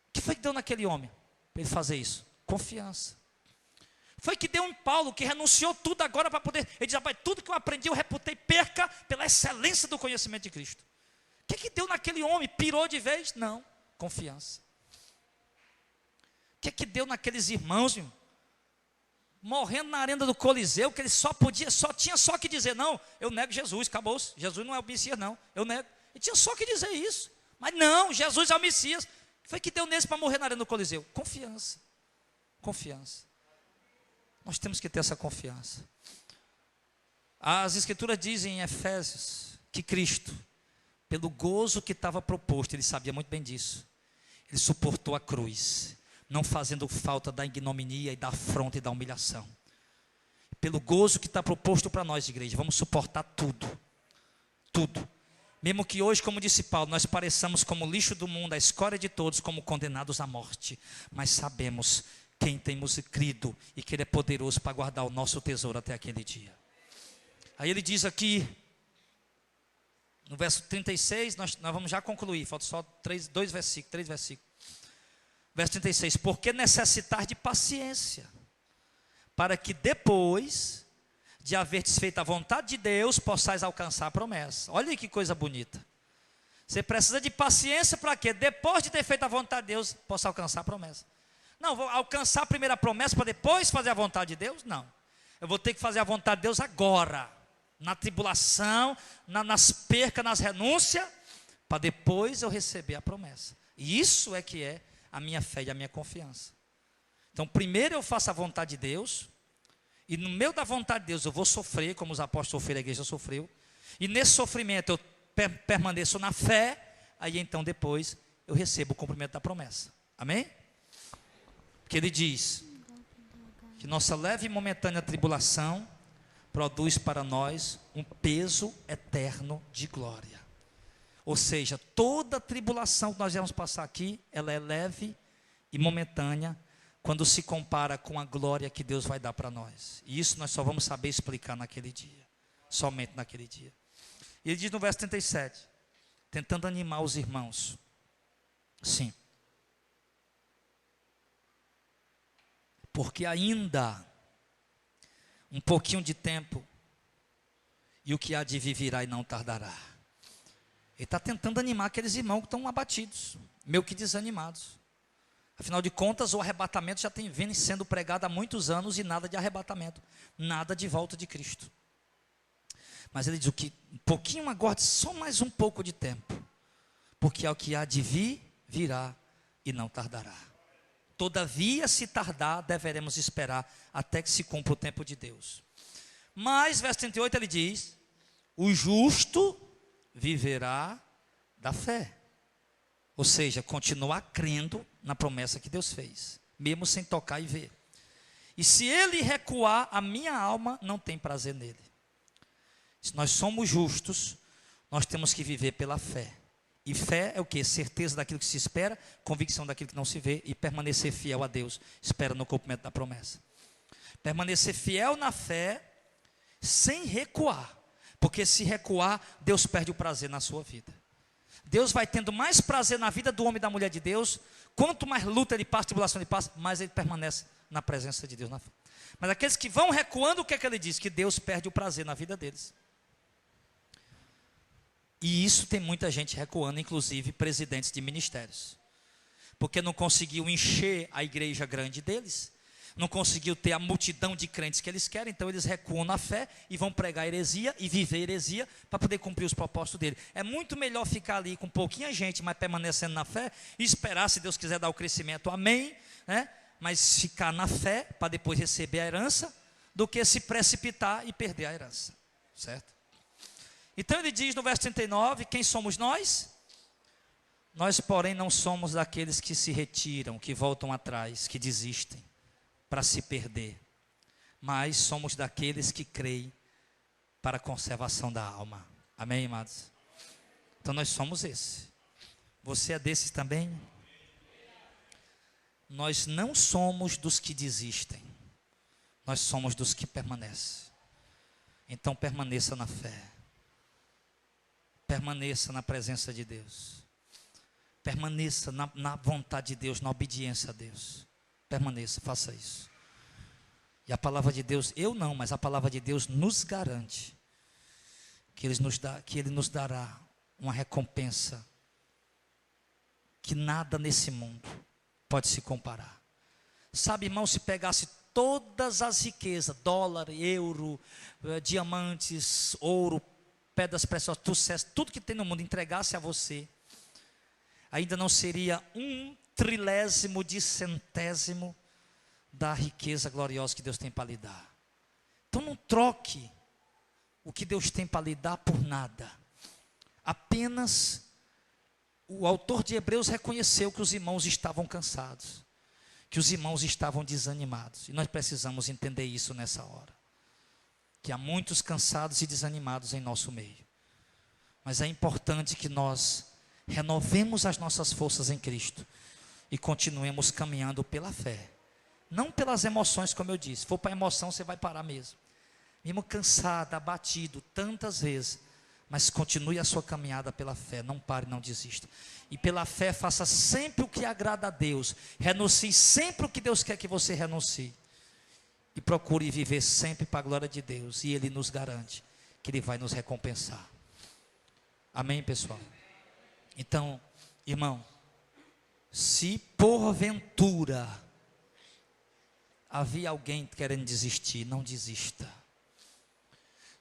O que foi que deu naquele homem para ele fazer isso? Confiança. Foi que deu em Paulo, que renunciou tudo agora para poder. Ele diz: rapaz, tudo que eu aprendi eu reputei perca pela excelência do conhecimento de Cristo. O que deu naquele homem? Pirou de vez? Não, confiança. O que deu naqueles irmãos, irmão? Morrendo na arena do Coliseu, que ele só tinha só que dizer: não, eu nego Jesus, acabou. Jesus não é o Messias, não, eu nego. Ele tinha só que dizer isso. Mas não, Jesus é o Messias. O que foi que deu nesse para morrer na arena do Coliseu? Confiança. Confiança. Nós temos que ter essa confiança. As Escrituras dizem em Efésios que Cristo, pelo gozo que estava proposto, ele sabia muito bem disso, ele suportou a cruz, não fazendo falta da ignominia e da afronta e da humilhação. Pelo gozo que está proposto para nós, igreja, vamos suportar tudo. Tudo. Mesmo que hoje, como disse Paulo, nós pareçamos como lixo do mundo, a escória de todos, como condenados à morte. Mas sabemos quem temos crido e que Ele é poderoso para guardar o nosso tesouro até aquele dia. Aí ele diz aqui, no verso 36, nós vamos já concluir, falta só 3 versículos. Verso 36, porque necessitar de paciência, para que depois de haver desfeito a vontade de Deus, possais alcançar a promessa. Olha aí que coisa bonita. Você precisa de paciência para quê? Depois de ter feito a vontade de Deus, possa alcançar a promessa. Não, vou alcançar a primeira promessa para depois fazer a vontade de Deus? Não. Eu vou ter que fazer a vontade de Deus agora, na tribulação, nas percas, nas renúncias, para depois eu receber a promessa. E isso é que é a minha fé e a minha confiança. Então, primeiro eu faço a vontade de Deus, e no meio da vontade de Deus eu vou sofrer, como os apóstolos sofreram, a igreja sofreu, e nesse sofrimento eu permaneço na fé, aí então depois eu recebo o cumprimento da promessa. Amém? Porque ele diz que nossa leve e momentânea tribulação produz para nós um peso eterno de glória. Ou seja, toda tribulação que nós vamos passar aqui, ela é leve e momentânea, quando se compara com a glória que Deus vai dar para nós. E isso nós só vamos saber explicar naquele dia, somente naquele dia. E ele diz no verso 37, tentando animar os irmãos, sim, porque ainda um pouquinho de tempo, e o que há de vir virá e não tardará. Ele está tentando animar aqueles irmãos que estão abatidos, meio que desanimados. Afinal de contas, o arrebatamento já vem sendo pregado há muitos anos, e nada de arrebatamento, nada de volta de Cristo. Mas ele diz o que um pouquinho, aguarde só mais um pouco de tempo, porque ao que há de vir, virá e não tardará. Todavia, se tardar, deveremos esperar até que se cumpra o tempo de Deus. Mas, verso 38, ele diz: o justo viverá da fé. Ou seja, continuar crendo na promessa que Deus fez, mesmo sem tocar e ver. E se ele recuar, a minha alma não tem prazer nele. Se nós somos justos, nós temos que viver pela fé. E fé é o quê? Certeza daquilo que se espera, convicção daquilo que não se vê, e permanecer fiel a Deus, espera no cumprimento da promessa. Permanecer fiel na fé, sem recuar, porque se recuar, Deus perde o prazer na sua vida. Deus vai tendo mais prazer na vida do homem e da mulher de Deus, quanto mais luta ele passa, tribulação ele passa, mais ele permanece na presença de Deus na fé. Mas aqueles que vão recuando, o que é que ele diz? Que Deus perde o prazer na vida deles. E isso tem muita gente recuando, inclusive presidentes de ministérios, porque não conseguiu encher a igreja grande deles, não conseguiu ter a multidão de crentes que eles querem, então eles recuam na fé e vão pregar heresia e viver heresia para poder cumprir os propósitos dele. É muito melhor ficar ali com pouquinha gente, mas permanecendo na fé e esperar, se Deus quiser dar o crescimento, amém, né? Mas ficar na fé para depois receber a herança, do que se precipitar e perder a herança, certo? Então ele diz no verso 39, quem somos nós? Nós, porém, não somos daqueles que se retiram, que voltam atrás, que desistem para se perder, mas somos daqueles que creem para a conservação da alma. Amém, amados? Então nós somos esse. Você é desses também? Nós não somos dos que desistem, nós somos dos que permanecem. Então permaneça na fé, permaneça na presença de Deus, permaneça na vontade de Deus, na obediência a Deus. Permaneça, faça isso. E a palavra de Deus, eu não, mas a palavra de Deus nos garante que Ele nos dará uma recompensa que nada nesse mundo pode se comparar. Sabe, irmão, se pegasse todas as riquezas, dólar, euro, diamantes, ouro, pedras preciosas, tudo que tem no mundo, entregasse a você, ainda não seria 1/30 de centésimo da riqueza gloriosa que Deus tem para lhe dar. Então não troque o que Deus tem para lhe dar por nada. Apenas o autor de Hebreus reconheceu que os irmãos estavam cansados, que os irmãos estavam desanimados. E nós precisamos entender isso nessa hora. Que há muitos cansados e desanimados em nosso meio. Mas é importante que nós renovemos as nossas forças em Cristo e continuemos caminhando pela fé. Não pelas emoções, como eu disse. Se for para emoção, você vai parar mesmo. Mesmo cansado, abatido tantas vezes, mas continue a sua caminhada pela fé. Não pare, não desista. E pela fé faça sempre o que agrada a Deus. Renuncie sempre o que Deus quer que você renuncie. E procure viver sempre para a glória de Deus. E Ele nos garante que Ele vai nos recompensar. Amém, pessoal? Então, irmão, se porventura havia alguém querendo desistir, não desista.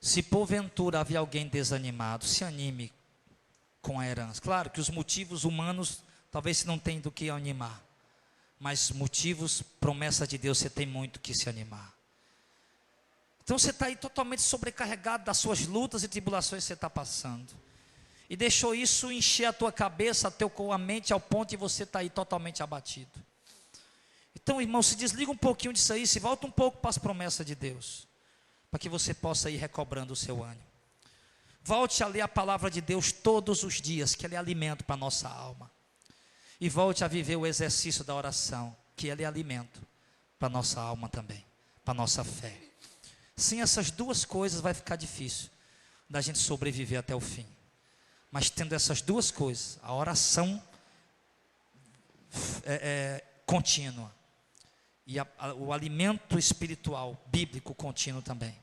Se porventura havia alguém desanimado, se anime com a herança. Claro que os motivos humanos talvez você não tenha do que animar, mas motivos, promessa de Deus, você tem muito que se animar. Então você está aí totalmente sobrecarregado das suas lutas e tribulações que você está passando, e deixou isso encher a tua cabeça, a mente, ao ponto de você estar aí totalmente abatido. Então, irmão, se desliga um pouquinho disso aí, se volta um pouco para as promessas de Deus, para que você possa ir recobrando o seu ânimo. Volte a ler a palavra de Deus todos os dias, que ela é alimento para a nossa alma. E volte a viver o exercício da oração, que ela é alimento para a nossa alma também, para a nossa fé. Sem essas duas coisas vai ficar difícil da gente sobreviver até o fim. Mas tendo essas duas coisas, a oração contínua e o alimento espiritual, bíblico contínuo também.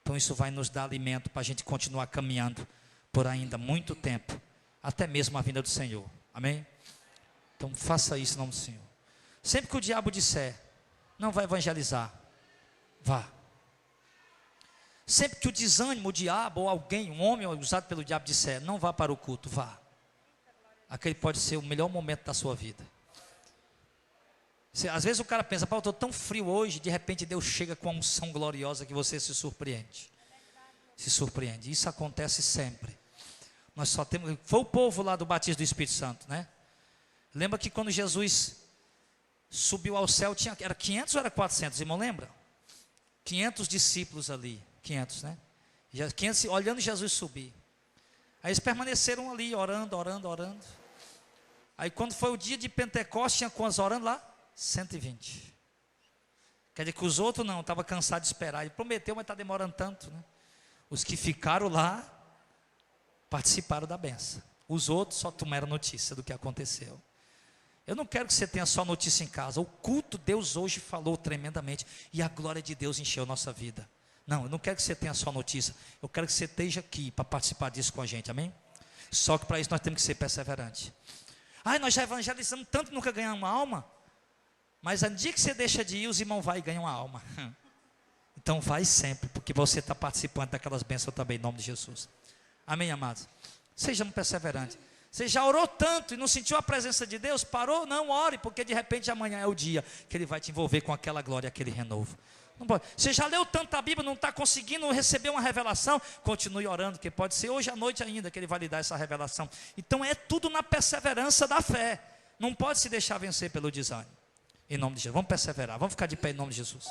Então isso vai nos dar alimento para a gente continuar caminhando por ainda muito tempo, até mesmo a vinda do Senhor. Amém? Então faça isso em nome do Senhor. Sempre que o diabo disser, não vai evangelizar, vá. Sempre que o desânimo, o diabo ou alguém, um homem usado pelo diabo disser, não vá para o culto, vá. Aquele pode ser o melhor momento da sua vida. Às vezes o cara pensa, eu estou tão frio hoje, de repente Deus chega com uma unção gloriosa que você se surpreende. Se surpreende. Isso acontece sempre. Nós só temos. Foi o povo lá do batismo do Espírito Santo, né? Lembra que quando Jesus subiu ao céu, era 500 ou era 400, irmão, lembra? 500 discípulos ali, 500, né? 500 olhando Jesus subir. Aí eles permaneceram ali, orando. Aí quando foi o dia de Pentecostes, tinha quantos orando lá? 120. Quer dizer que os outros não, estavam cansados de esperar. Ele prometeu, mas está demorando tanto, né? Os que ficaram lá, participaram da benção. Os outros só tomaram notícia do que aconteceu. Eu não quero que você tenha só notícia em casa. O culto, Deus hoje falou tremendamente, e a glória de Deus encheu a nossa vida. Não, eu não quero que você tenha só notícia. Eu quero que você esteja aqui para participar disso com a gente, amém? Só que para isso nós temos que ser perseverantes. Nós já evangelizamos tanto, nunca ganhamos uma alma. Mas no dia que você deixa de ir, os irmãos vão e ganham uma alma. Então vai sempre, porque você está participando daquelas bênçãos também, em nome de Jesus. Amém, amados? Sejamos perseverantes. Você já orou tanto e não sentiu a presença de Deus? Parou? Não, ore, porque de repente amanhã é o dia que Ele vai te envolver com aquela glória, aquele renovo. Não pode. Você já leu tanto a Bíblia, não está conseguindo receber uma revelação? Continue orando, que pode ser hoje à noite ainda que Ele vai lhe dar essa revelação. Então é tudo na perseverança da fé. Não pode se deixar vencer pelo desânimo. Em nome de Jesus, vamos perseverar, vamos ficar de pé em nome de Jesus.